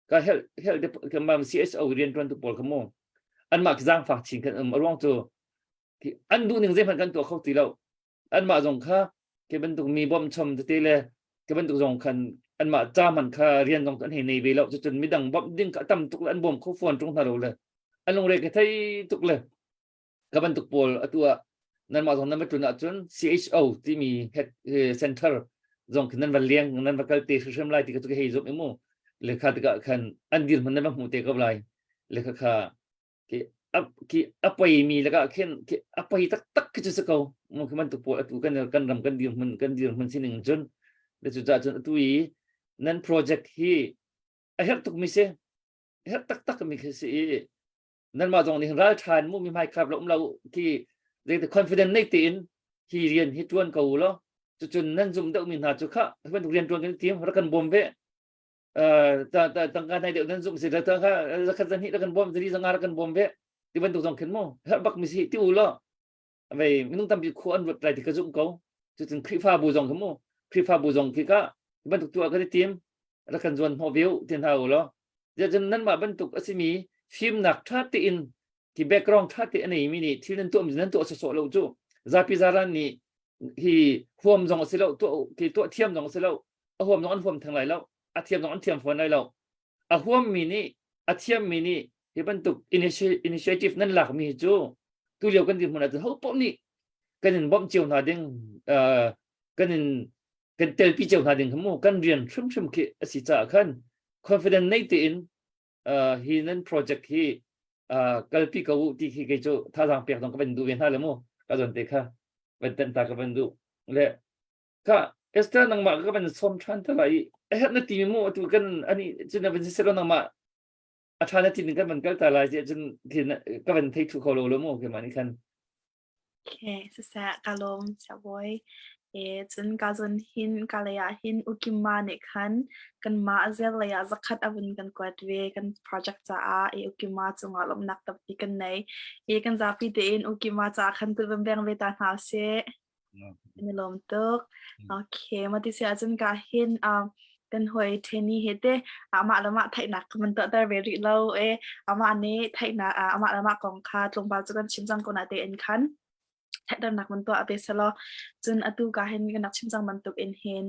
ก็เฮลก็มา CSO เรียนตัวปอลขโมอันมาจ้างฝากชิงกันร้องตัวที่อันดูหนึ่งเส้นพันกันตัวเขาตีเราอันมาส่งค่ะเก็บเป็นตัวมีบอมชมตัวตีเลยเก็บเป็นตัวส่งคันอันมาจ้ามันค่ะเรียนตรงกันเห็นในเวลาจนไม่ดังบอมดิ้งก็ตั้มตุกอันบอมเขาฟอนตรงทาเราเลยอันลงเรียนกันไทยตุกเลยก็เป็นตุกปอลตัวนั่นมาส่งนั้นเป็นตัวนักจน CHO ที่มีเซ็นเตอร์ส่งนั้นวันเลี้ยงนั้นวันเกิดเตะเชื่อมไล่ที่ก็ตุกให้จบเอ็มโมเลยค่ะที่ก็คันอันเดียวมันนั่นมันหูเตะกับไล่เลยค่ะที่apa ini laga ken apa itu tak kecil sekau mungkin man tu po tu kan ram kan dia man sini jon le tu jon tu i nan project hi I have to mi se have tak mi se nan ma jong ni ra than mu mi maiครับเราที่เรียก confident ในตีนที่เรียนที่จวนเก่าแล้วจนนั้นซุมเดมินหาจุค่ะเพิ่นเรียนจวนกันทีมรักกันบอมเวตั้งการให้เดี๋ยวนั้นซุมสิแล้วค่ะรักกันนี่รักกันบอมจะดีสังรักกันบอมเวที่บรรทุกส่งขึ้นมั้งบักมิสิที่อู่ละไปไม่ต้องทำเป็นคนรถไรที่กระจุกเขาจุดถึงคลิฟ้าบูจงขึ้นมั้งคลิฟ้าบูจงคือก็บรรทุกตัวก็ได้เตรียมแล้วกันส่วนหัววิวที่ท่าอู่ละจากนั้นมาบรรทุกอาศัยมีฟิล์มหนักทัดตีนที่แบ็กกราวด์ทัดตีนนี่มีนี่ที่นั่นตัวสดๆเราจู่ซาพิซารันนี่ที่ห่วมจงสิเราตัวที่ตัวเทียมจงสิเราห่วมจงอันห่วมทางไหนแล้วอาเทียมจงอันเทียมฝนไหนเราห่วมมีนี่อาเทียมมีนี่ที่บรรทุก initiative นั่นหลักมีจู่ตัวเดียวกันที่มันอาจจะเขาป้อมนี่กันเห็นป้อมเจียวหนาดึงกันเห็นกันเตลปีเจียวหนาดึงขโมยกันเรียนชุ่มคือสิจ่าขัน confident ในตีนฮีนั่น project ฮีกัลปีเขาที่ฮีก็จู่ท่าทางเปียกต้องกับเป็นดูเวียนท่าเลยมั้งก็จนเด็กค่ะเป็นเต็มตากับเป็นดูเลยก็เอสเตอร์นังมาก็เป็นสมชันเท่าไหร่นั่นตีมีมั้งตัวกันอันนี้จุดนั้นเป็นสิ่งที่นังมาอาชาณที่หนึ่งก็มันก็แต่ละจนที่ก็เป็นที่ทุกคนรู้มั้งคือมันนี่คันโอเคสุดแสบกาลมจะไว้จนการจนหินกาเลยหินอุกิมาเนี่ยคันกันมาเจเลยจะคัดอาวุธกันกวาดเวกันโปรเจกต์จ้าอุกิมาจงอารมณ์นักตับอีกันไหนกันจะพิเดนอุกิมาจ้าคันตัวเป็นแบงเวตาหาเสในลมตุกโอเคมาที่เสียจนการหินกันหวยเทนี่เฮเตอามาละมาไทยนักมันตัวแต่เวริเราอามาอันนี้ไทยนักอามาละมากองคาตรงบาจะกันชิมจังกนาเตเอ็นคันไทยดันนักมันตัวอเบสลอจนอตูกาเห็นกันนักชิมจังมันตุกเอ็นเฮน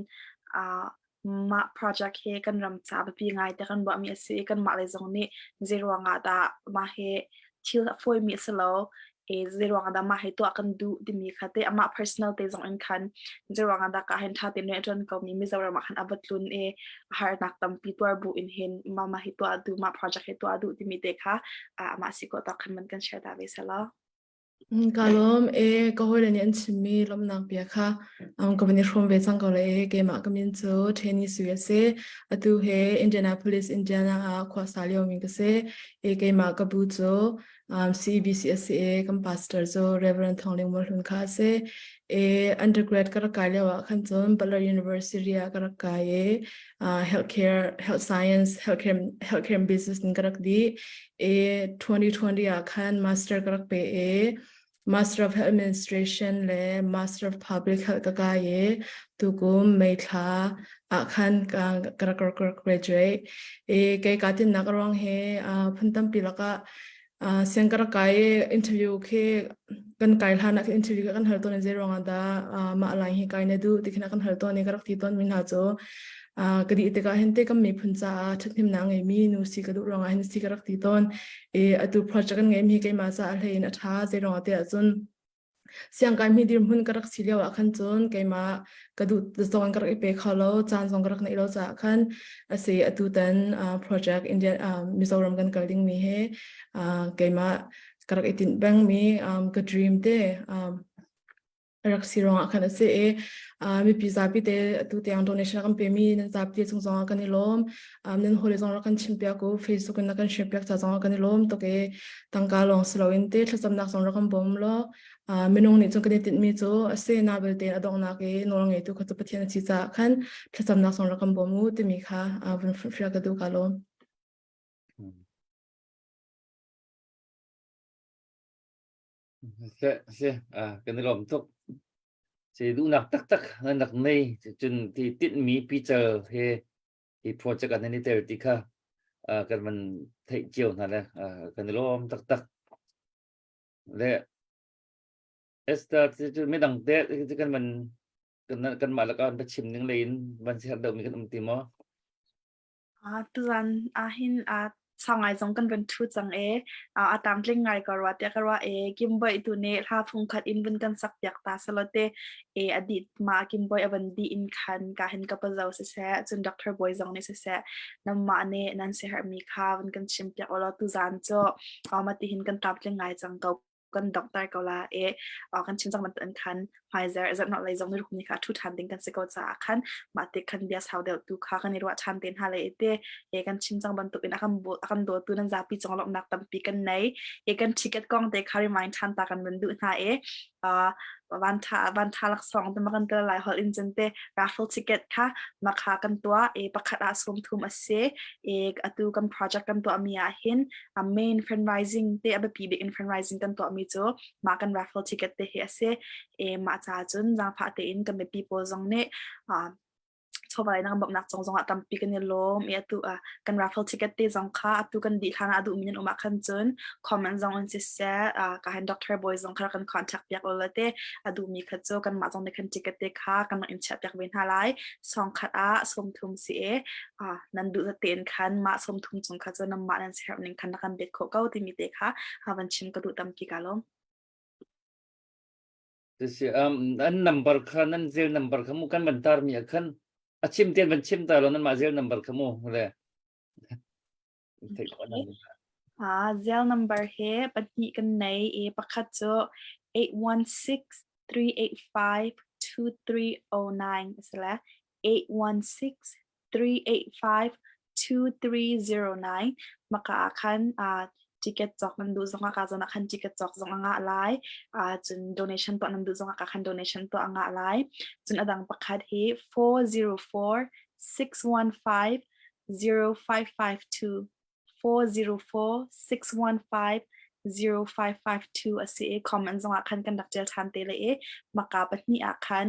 ma project he kan ram cha ba pi ngai te kan ba mi ase kan ma le zong ni zero nga da ma he thil foi mi selo zero nga da ma he to kan du di mi khate ama personal te zong en khan zero nga da ka hen tha te ne ton ko mi Mizoram ma khan abatlun har nak tam pi tor bu in hen ma he to adu ma project he to adu di mi te kha ma si ko ta khan man kan share da ve sala Kalom kahoi an chimi lom nak pia kha company from ve chang ko le ke ma kamin chu tennis USA atu he Indianapolis Indiana khwa salio ming ka se ke ma ka bu chu CBCSA kam pastor zo Reverend Thongling Mol hun kha se undergrad kar ka le wa khan chon Butler University kar ka health science healthcare business ning kar di 2020 khan master kar pe Master of Administration le Master of Public Health ka ye tukum mai tha akhan ka graduate ke katin nakarwang he phuntam pilaka sengkar kai interview ke kan kai hana interview kan halton zero da ma lai hi kai ne du dikhna kan halton ne karak ti ton min ha cho kadi te ka hente kam me phuncha thathim na ngai mi nu si ka du ronga hin si karak ti ton atu project kan ngai mi ke ma cha hlein a tha zero te achun siang kai mi dir hun karak silia wa khan chon ke ma kadu zong karak pe khalo chan zong karak nei lo cha khan ase atu tan project India Mizoram kan kalding mi he ke ma karak itin bang mi ka dream te rak sirong akan ase mi pizza pi te tu te ang donation kan pe mi nan zap te chung zong kan ni lom nen horizon kan chimpia ko Facebook na kan share cha zong kan ni lom to ke tangka long slow in te thasam nak zong kan bom lo minung ni chung kan tin mi chu ase na bel te adong na ke nor ngai tu khat pathian chi cha khan thasam nak zong kan bom mu te mi kha bun fria ka du ka lo se kan ni lom tok se du nak tak nak nei chun ti tit mi picture he project an ni te ti kha kan man thei chiu na le kan ni lom tak le esta chu me dang te kan man kan ma la kan pa chim ning lein ban se do mi kan ti mo tuan ahin sangai zong kan ben thu chang atam tling ngai karwa te karwa kimboy tu ne tha phung khat in bun kan sak yak ta salote adit ma kimboy avan di in khan ka hen ka pa zaw se chun Dr. Boy zong ne se nam ma ne nan se har mi kha bun kan chim pyak ola tu zan cho ma ti hin kan tap tling ngai chang ko kan doctor ko la kan chim chang man tan khan Pfizer is not like zong ni ruk ni kha thu than ding kan se ko cha khan ma te khan bias how de tu kha kan ni ro chan ten ha le te kan chim chang ban tu in akan do tu nan za pi chong lok nak tam pi kan nei kan ticket kong te khari mind chan ta kan ben du na ban tha lak song te makan te lai hol in chen te raffle ticket kha ma kha kan tua pakhat a som thum ase atu kan project kan to amia hin main fundraising te ab pi big in fundraising kan to ami cho ma kan raffle ticket te he ase ma cha chun jang pha te in kan be people zong ne chobai nang bam nak chong zong atam pi kan lom tu kan raffle ticket te zong kha atu kan di thana adu min uma khan chun comment zong on se ka han Dr. Boy zong kha kan contact yak olate adu mi kha cho kan ma zong ne kan ticket te kha kan in chat yak ben halai song khat som thum si nan du ten khan ma som thum chong kha cho nam ma nan ser ning khan kan bet kho ka ti mi te kha hawan chim ka du tam ki kalom se an number khan an zel number khamu kan ban tar mi khan achim ten ban chim ta lo nan ma zel number khamu le thei ko nan zel number he pati kan nei pakhat cho 816-385-2309 sala 816-385-2309 maka khan ticket chok nan du zonga ka zona khan ticket chok zonga nga lai chun donation to nan du zonga ka khan donation to anga lai chun adang pakhat he 404-615-0552 404-615-0552 ase comment zonga khan kan dak jel than te le maka patni akhan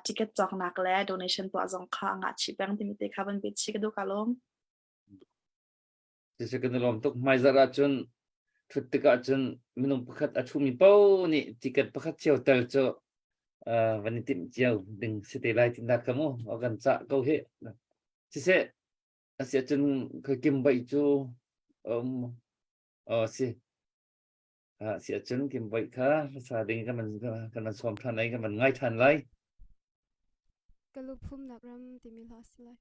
ticket chok nak le donation to zong kha anga chi bang ti mi te kha ban be chi ka du kalom se kan lom tok mai zara chun thutika chun minung pakhat achumi pau ni ticket pakhat cheu tel cho vanitim cheu ding site lai tin da kamu organ cha ko he chị sẽ chân cái kim bậy chu chị sẽ chân kim bậy khá sa đình cái mình xóm thân ấy cái mình ngay thân lấy Kalupum nakram timilasilai.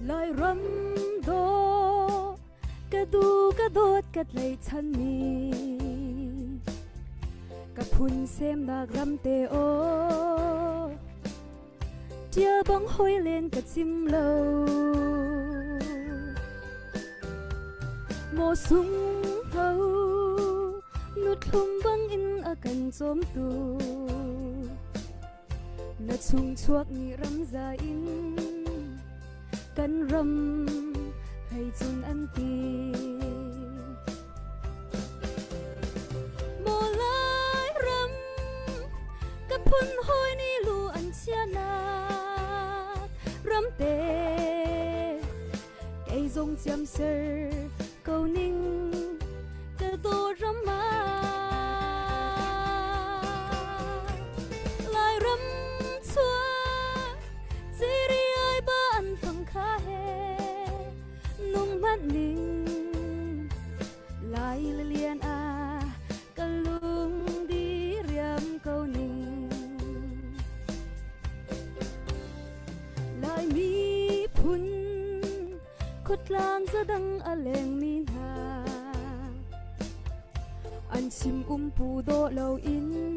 Lai ram do kadu kadot kat lay chan mi kapun sem nak ram te o tia bang hoi len kat sim lo mo sung ho nut thum bang in akan chom tu na chung chuak ni ram za in kan ram hay chun an ti mo lai ram kapun hoi ni lu an chia na ram te cây dòng chăm ser câu ninh cái đồ ram ma lai ram chua chỉ đi ai ba an phăng kha he nung mắt ninh lai liền a kalung đi riam câu ninh lai mi phun khuất lang ra đăng a leng min ha an sim pu do lâu in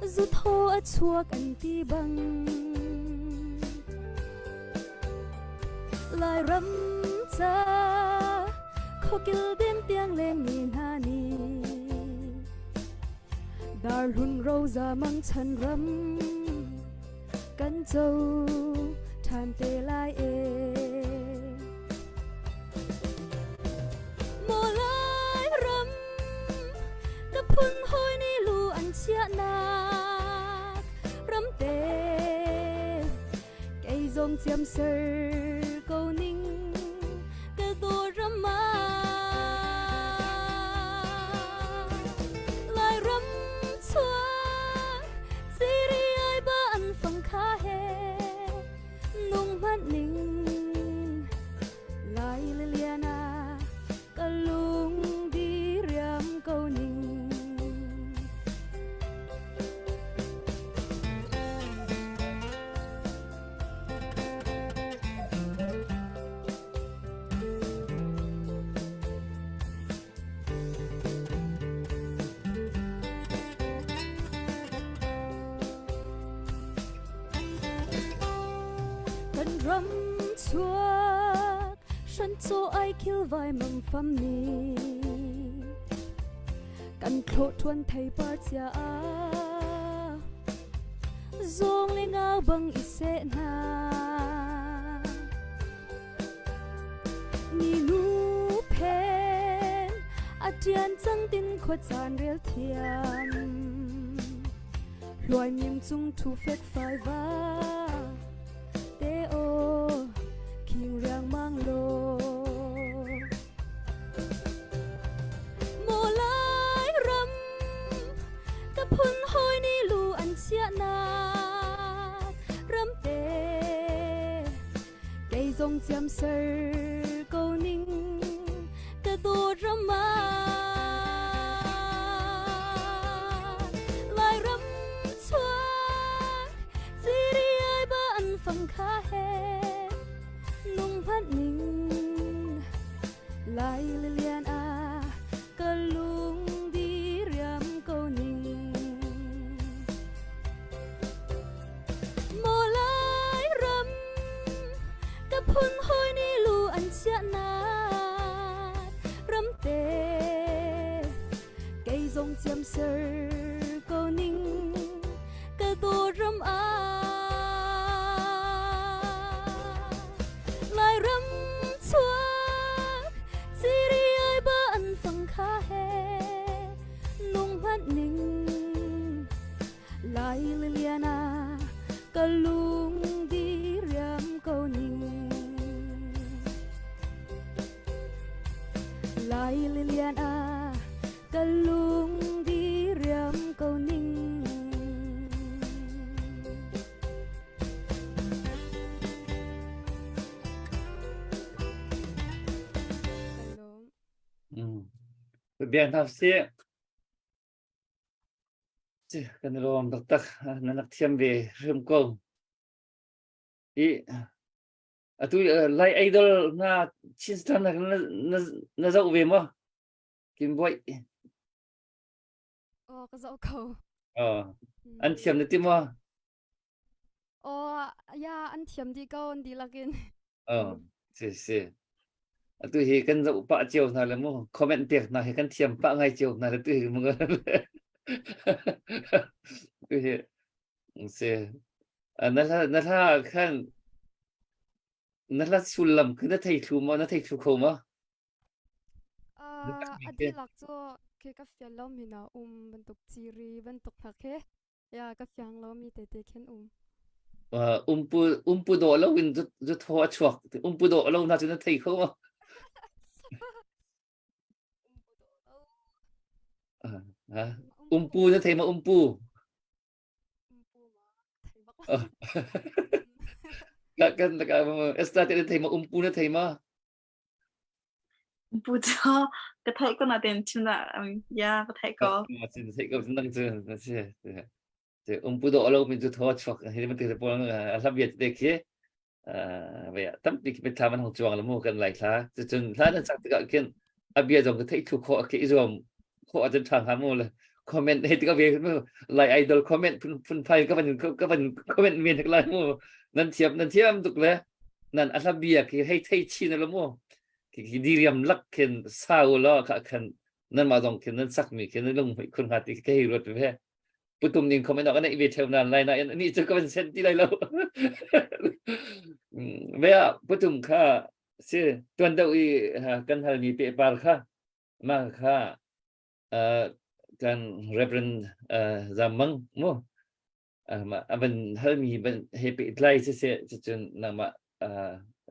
rút ho a chuak an ti bang lai ram cha kho kil ben tiang leng min ha ni dar hun ro za mang chan ram kan châu than te lai e mo lai ram kapun hoi ni lu an chia na ram te cây dòng chiêm ser câu ninh cái đồ ram ma lai ram chua chỉ đi ai ba an phăng kha he nung mắt ninh lai liana kalung đi riam câu ninh ram chuak shan cho ai kil vai mang pham ni kan kho thuan thei par cha a zong le nga bang ise na ni nu pen atian chang tin kho chan rel thiam loi mim chung thu fek fai va king riang mang lo mo lai ram kapun hoi ni lu an chia na ram te cây dòng chiêm ser câu ninh cái đồ ram ma lai ram chua chỉ đi ai ba an phăng kha he nung mắt ninh lai liền a kalung đi riam câu ninh mo lai ram kapun hoi ni lu an lai lilian kalung di riam kau ning biar nafsi kan rom tak nanak thiam ve rim ko I atu lai idol na chinstan na zau ve mo kim boy ka zau kau an thiam na ti mo ya an thiam di kau an di lakin si atu hi kan zau pa chiu na le mo comment tek na hi kan thiam pa ngai chiu na le tu hi mo tu hi si na la kan na la sulam kan na thai thu mo na thai thu kho mo adi lak cho ke ka fian lo mi na bentuk ciri bentuk thakhe ya ka fiang lo mi te khen umpu do lo win zu tho chuak umpu do lo na chu na thai kho mo umpu na thai ma umpu kan ka esta te thai ma umpu na thai ma 不知道个泰国那点去哪呀个泰国 sin thai ko nang chu na se te umpu do lo min zu tho chuak hi man te pol na la viet te ke vậy tấm đi bên tham ăn học chuồng là mua cần lại khá từ chừng khá là chắc tất cả à bây giờ cái thấy thuộc họ kỹ rồi họ trên thằng ham mua là comment hết các việc lại idol comment phân phai các bạn comment miền thật là mua nên thiệp tục là nên ăn bia thì hay thấy chi là mua thì đi riêng lắc khen sao lo cả khen nên mà dòng khen nên sắc mình khen nên lông phải khuôn hạt thì cái rồi về bữa tụi mình comment đó cái này về theo này này cho các bạn xem tí lại lâu vậy bữa tụi khá sẽ tuần đầu cần hal mi pe par khá mà khá kan Reverend Zamang mo mà bên hal mi bên happy lai sẽ chun nang ma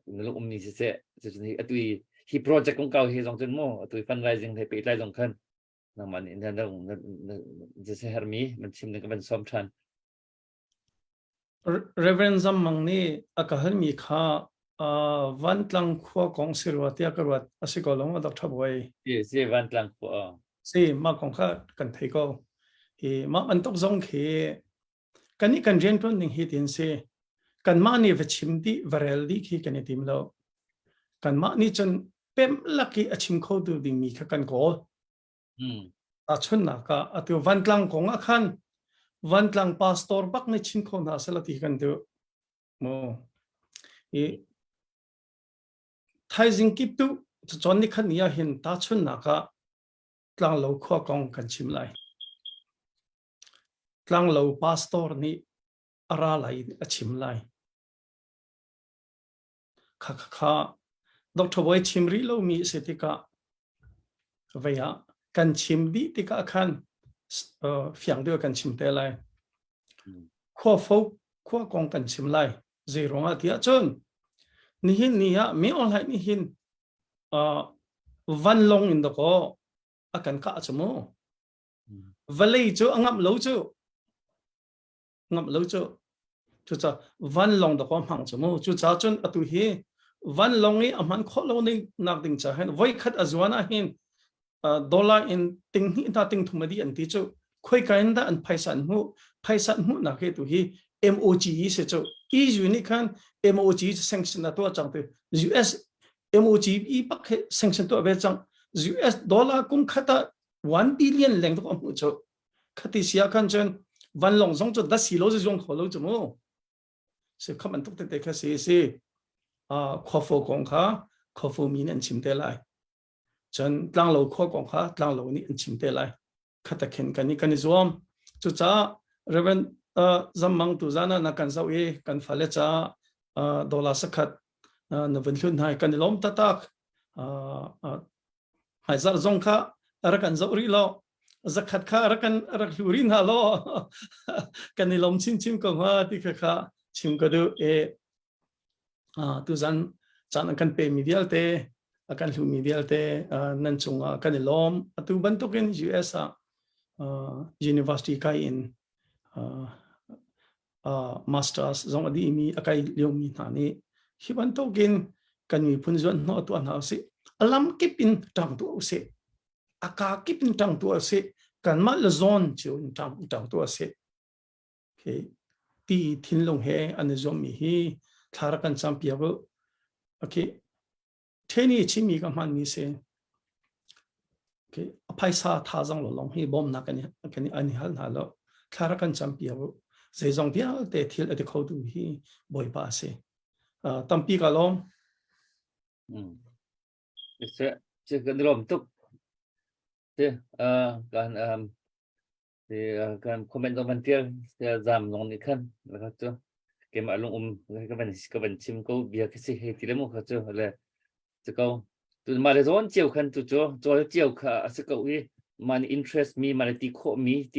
lúc ni sẽ chun atui hi project kong kau hi jong chun mo atui fundraising happy lai jong khan nang ma ni na sẽ har mi mình chim nang ban som than Reverend Zamang ni akahal mi kha van tlang khua kong sirwatia karwat asikolong Dr. Boy si van tlang khua si ma kong kha kan thei ko hi ma an tok zong khi kani kan jen ton ning hi tin se kan ma ni vachim di varel di khi kan tim lo kan ma ni chon pem laki achim kho du ding mi kha kan ko a chun na ka atu van tlang kong a khan van tlang pastor bak ni chin kho na sala ti kan du mo i thai jing kip tu chon ni khan ya hin ta chun na ka tlang lo kho kong kan chim lai tlang lo pastor ni ara lai achim lai kha Dr. Boy chimri lo mi setika vaya kan chim di tika khan fiang de kan chim te lai kho fo kho kong kan chim lai zero tia chon ni hin ni ya me on lai ni hin van long in the ko akan ka chamo valley chu angam lo chu chu cha van long the ko hang chamo chu cha chon atu hi van long ni aman kho lo ni nak ding cha hen voi khat azwana hin dollar in ting hi ta ting thumadi an ti chu khoi kain da an phaisan hu na ke tu hi MOG se chu EU ni khan MOG sanction na to chang te US MOG i pak sanction to be chang US dollar kum khata 1 billion leng to mu chu khati sia khan chen van long song chu da si lo jong kho lo chu mo se kham an tok te kha se kho fo kong kha kho fo min an chim te lai chen tlang lo kho kong kha tlang lo ni an chim te lai khata khen kan zom chu cha Reverend Zamang tu zana na kan zau e kan phale cha dollar sakhat na van hlun hai kan lom ta tak hai zar zong kha ara kan zau ri lo zakhat kha ara kan ara hlurin ha lo kan lom chim ko ha ti kha chim ka du e tu zan chan kan pe medial te akan lumi bialte nan chunga kan lom atu bantukin US university kai in masters zong adi mi akai liomi nani hi bantukin kan mi punjon no tu an hausi alam kipin tang tu se aka kipin tang tu se kan ma la zone chu tang tu se okay ti thin long he an zom mi hi thar kan champion okay Teni chimi ka man mi se okay paisa tha jang lo long hi bom na kan ani hal na lo thara kan champi abo ze jong dia te thil ati kho tu hi boi pa se tampi ka lom se kan rom tuk te kan comment on tiel se zam long ni khan la ka chu ke ma long ka ban chim ko bia ke se he ti le mo ka chu leจะก็ตัวมาเลย้อนเจียวขันตัวจ่อเจียวค่ะสักก็มัน interest มีมันตี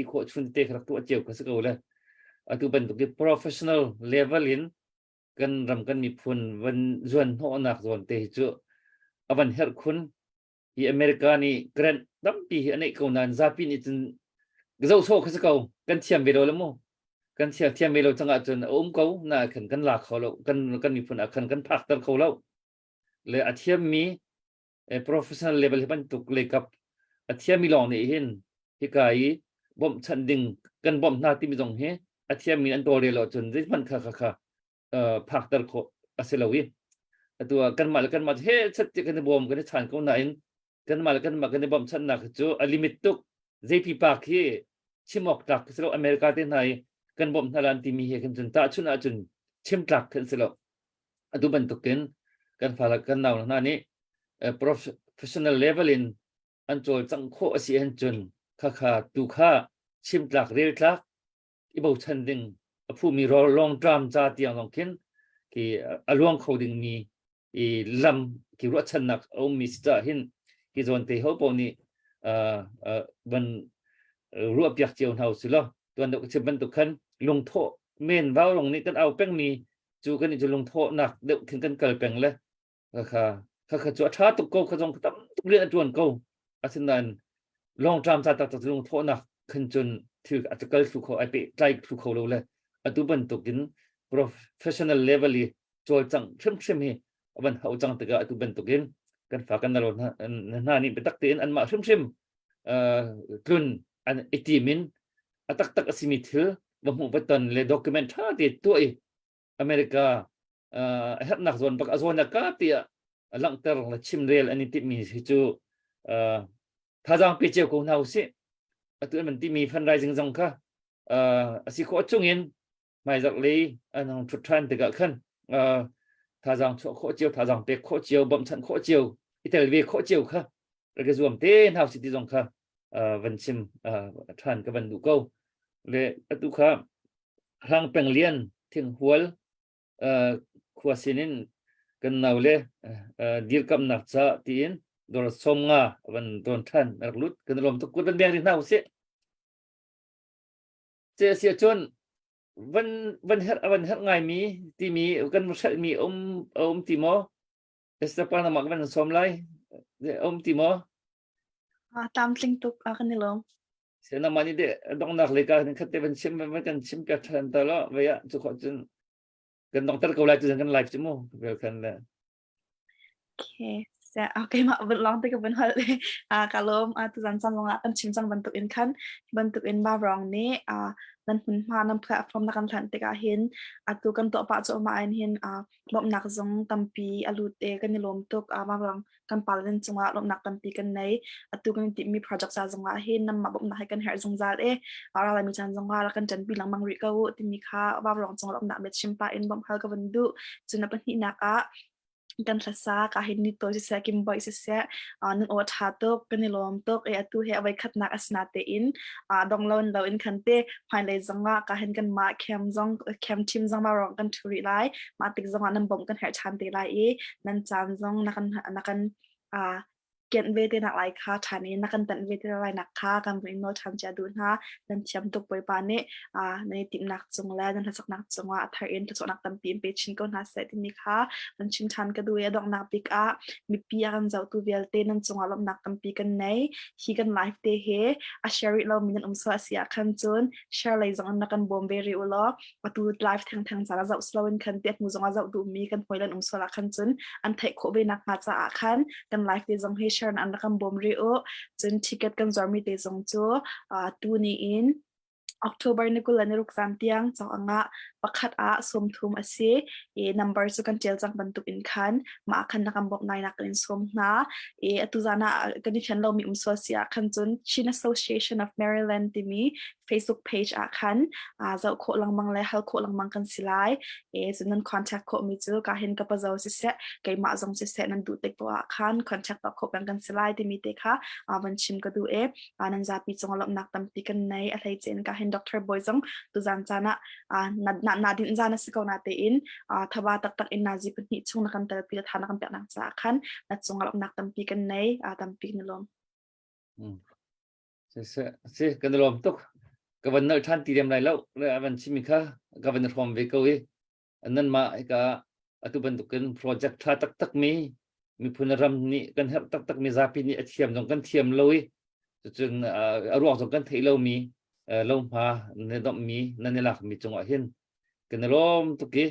โคชุนเตะครับตัวเจียวค่ะสักก็เลยตัวเป็นตัว professional level อินกันรำกันมีพูนวันส่วนหัวหนักส่วนเตะจู่วันเฮอร์คุณที่อเมริกานี่แกรนดัมปีอันนี้ก็นานซาปีนี่จนก็จะโซ่ค่ะสักก็กันเทียมเวลาแล้วมั้งกันเทียมเวลาจังอาจจะก็น่ากันหลักเขาแล้วกันมีพูนกันพักตัดเขาแล้วเลยอาเทียมมีprofessional level ที่มันตุกเลยกับอาเทียมมีลองนี่เห็นที่กายบ่มชันดึงกันบ่มหน้าที่มีตรงเฮอาเทียมมีอันตัวเดียวจนที่มันค่ะพักตลอดอาศัยเราตัวกันมาแล้วกันมาเฮ้ชัดจะกันบ่มกันชันเขาไหนกันมาแล้วกันมากันบ่มชันหนักจู่ลิมิตตุก JP ปากเฮชิมอกตักสำหรับอเมริกาที่ไหนกันบ่มทารันที่มีเฮกันจนตาชุนอาจนชิมตักกันสำหรับตัวบรรทุกกันกันฝากกันเอาหน้านี้ professional level in อันโจลจังโคเสียนจนค่าดูค่าชิมหลักเรียลลักอีบ่ชันดึงผู้มีรอลองดรามจาเตียงลองคินที่อลวงเขาดึงมีลำที่รถชันนักเอามีสตาหินที่โซนที่เขาบอกนี่บันรวบยักเจียวเฮาสิล่ะตัวนั้นก็จะบรรทุกขันลงโทเมนว้าวลงนี่กันเอาแป้งมีจูกันนี่จะลงโทหนักเดี๋ยวถึงกันเกิดแป้งเลยค่ะจวดท้าตุกโกเขาจงตั้มตุกเรียนจวนโกอาศัยนั้นลองจำจากลงโทษนักขึ้นจนถืออาจจะเกิดสุขไอเปใกล้สุขเราเลยตัวบรรทุกกิน professional level จวดจังเข้มๆบันเขาจังตึกตัวบรรทุกกินกันฝากกันตลอดหน้านี่เป็นตักเตือนอันมาเข้มกลุ่นอันอิติมินตักสิมิถือบางหัวไปตันเลยด็อกิเมนต์ท่าเด็ดตัวอเมริกาเฮ็ดนักส่วนปักส่วนนักการที่หลังจากเราชิมเรียลอันนี้ที่มีจู่ถ้าจังไปเจอคนเอาสิตัวมันที่มีฟันไรจึงจังค่ะสิขอจุงเงินไม่จากเลยอันนั้นทุกท่านติดกันถ้าจังขอเจียวถ้าจังไปขอเจียวบ่มฉันขอเจียวอิตาลีขอเจียวค่ะแล้วก็รวมเต้นเอาสิที่จังค่ะวันชิมท่านก็วันดูเก้าเลยตัวค่ะทางเป็นเลียนถึงหัวขวาสินินกันเอาเลยดีกับนักจ้าที่อินโดนสมงาวันโดนท่านนักลุดกันรวมทุกคนเป็นเบียงที่น่าเสียจนวันเฮ็ดไงมีที่มีกันมีติโมเอสตาปานามักวันสมไลติโมตามสิ่งตุกกันนี่ลงเสียน้ำมันนี่เด็ดต้องนักเลยกันคัดเต็มชิมมันกันชิมกับท่านตลอดเวียจุกจนกันต้องตัดเขาไล่จนกันไลฟ์จิโมเวลกันเลยโอเคOkay, mak berlang tu kebenar le. Kalau tu zansan long akan cimcang bentuk in Vaurawng ni dan pun mana platform nak kan tekahin atau kan tok pak cok main hin bob nak zong tampi alute kan ni lom tok Vaurawng kan palen cunga lom nak tampi kan nei atau kan mi project sa zong hin nam bob nak kan her zong zal ara la mi chan zong ala kan jan bilang mang ri kau timi kha Vaurawng cong lom nak met chimpa in bom hal ka bendu cuna pan hi nakกันภาษาkahit nito si sa kimboy si sa nung ot hatok kanilom tok atu he away khat nak asnatein donglon lawin khante phailai zanga kahin kan ma kem chim zong Vaurawng kan thuri lai ma tik zong anam bom kan her chan te lai nan chan zong nakan kiện về tên lại khá thà nênนักกันตันเวทีอะไรนักค่ากันเป็นโน้ตทำจะดูนะดันเชื่อมตุกไปปานนี้ในติมนักจงแล้วดันทัศนักจงว่าทารินทัศนักตั้มปีนไปชินก็น่าเสียที่นี่ค่ะดันชิมทันก็ดูดอกนักปิกมีปีกันเจ้าตัวเวลเตนันจงว่าลำนักตั้มปีกันไหนฮีกันไลฟ์เตะเฮแชร์เรามีนันสวัสดิ์คันจนแชร์เลยจงนักกันบอมเบริโอล้อประตูไลฟ์ทางสารเจ้าสโลว์คันเตียดมูจงว่าเจ้าดูมีกันหอยลันสวัสดิ์คันจนอันไทยโคเวนักมาจากคันกันไลฟ์เตะจงให้แชร์อันนักกันบอมริโอจนทิเก็ตกันจอมีเตะจงจูตูนี้อินOctober ni kula ni ruksan tiang chang anga pakhat som thum ase number chu kan tel chang bantuk in khan ma khan na kam bok nai na kan som na atuzana kan chan lo mi sia khan chun Chin Association of Maryland timi Facebook page khan zau kho lang mang le hal kho lang mang kan silai chunan contact kho mi chu ka hen ka pa zau si se kai ma zong si se nan du tek to khan contact pa kho kan silai timi te kha ban chim ka du nan za pi chong lom nak tam pi kan nei a thai chen ka Dr. Boyzong tu zan chana na din zana sikau na te in thaba tak in nazi pni chung na kan tar pi thana kan pe na cha khan na chung alok nak tam pi kan nei tam pi ni lom se kan lom tok governor than ti dem lai lo le avan chimika governor from ve ko anan ma ka atu ban tuk kan project tha tak mi punaram ni kan her tak mi zapi ni athiam jong kan thiam loi chun arwak jong kan thei lo mi lâu mà nên động mi nên là mi trong hiên cái này lom tụi kia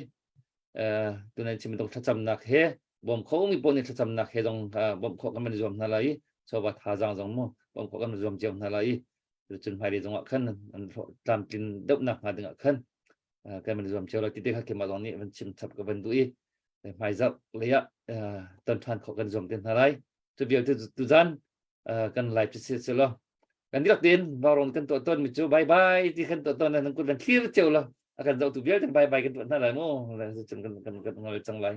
tụi này chỉ mình đọc chăm nạc he bom khâu mi bom chăm nạc he dòng bom khâu cái mình zoom na lại so với thà giang dòng mo bom khâu cái mình zoom na lại rồi chừng phải đi dòng khăn làm tin động nạc mà đừng khăn cái mình zoom chiều lại tí khác cái mà dòng này mình chìm thập cái vấn đuôi phải dạo lấy tuần hoàn khâu cái zoom tiền na lại từ việc từ gian cần lại chỉ lo kan dilak din Vaurawng kan tuan mi chu bye bye ti kan tuan nan kun clear cheu la akan zau tu bial bye bye kan tuan na la mo la chang kan ngol chang lai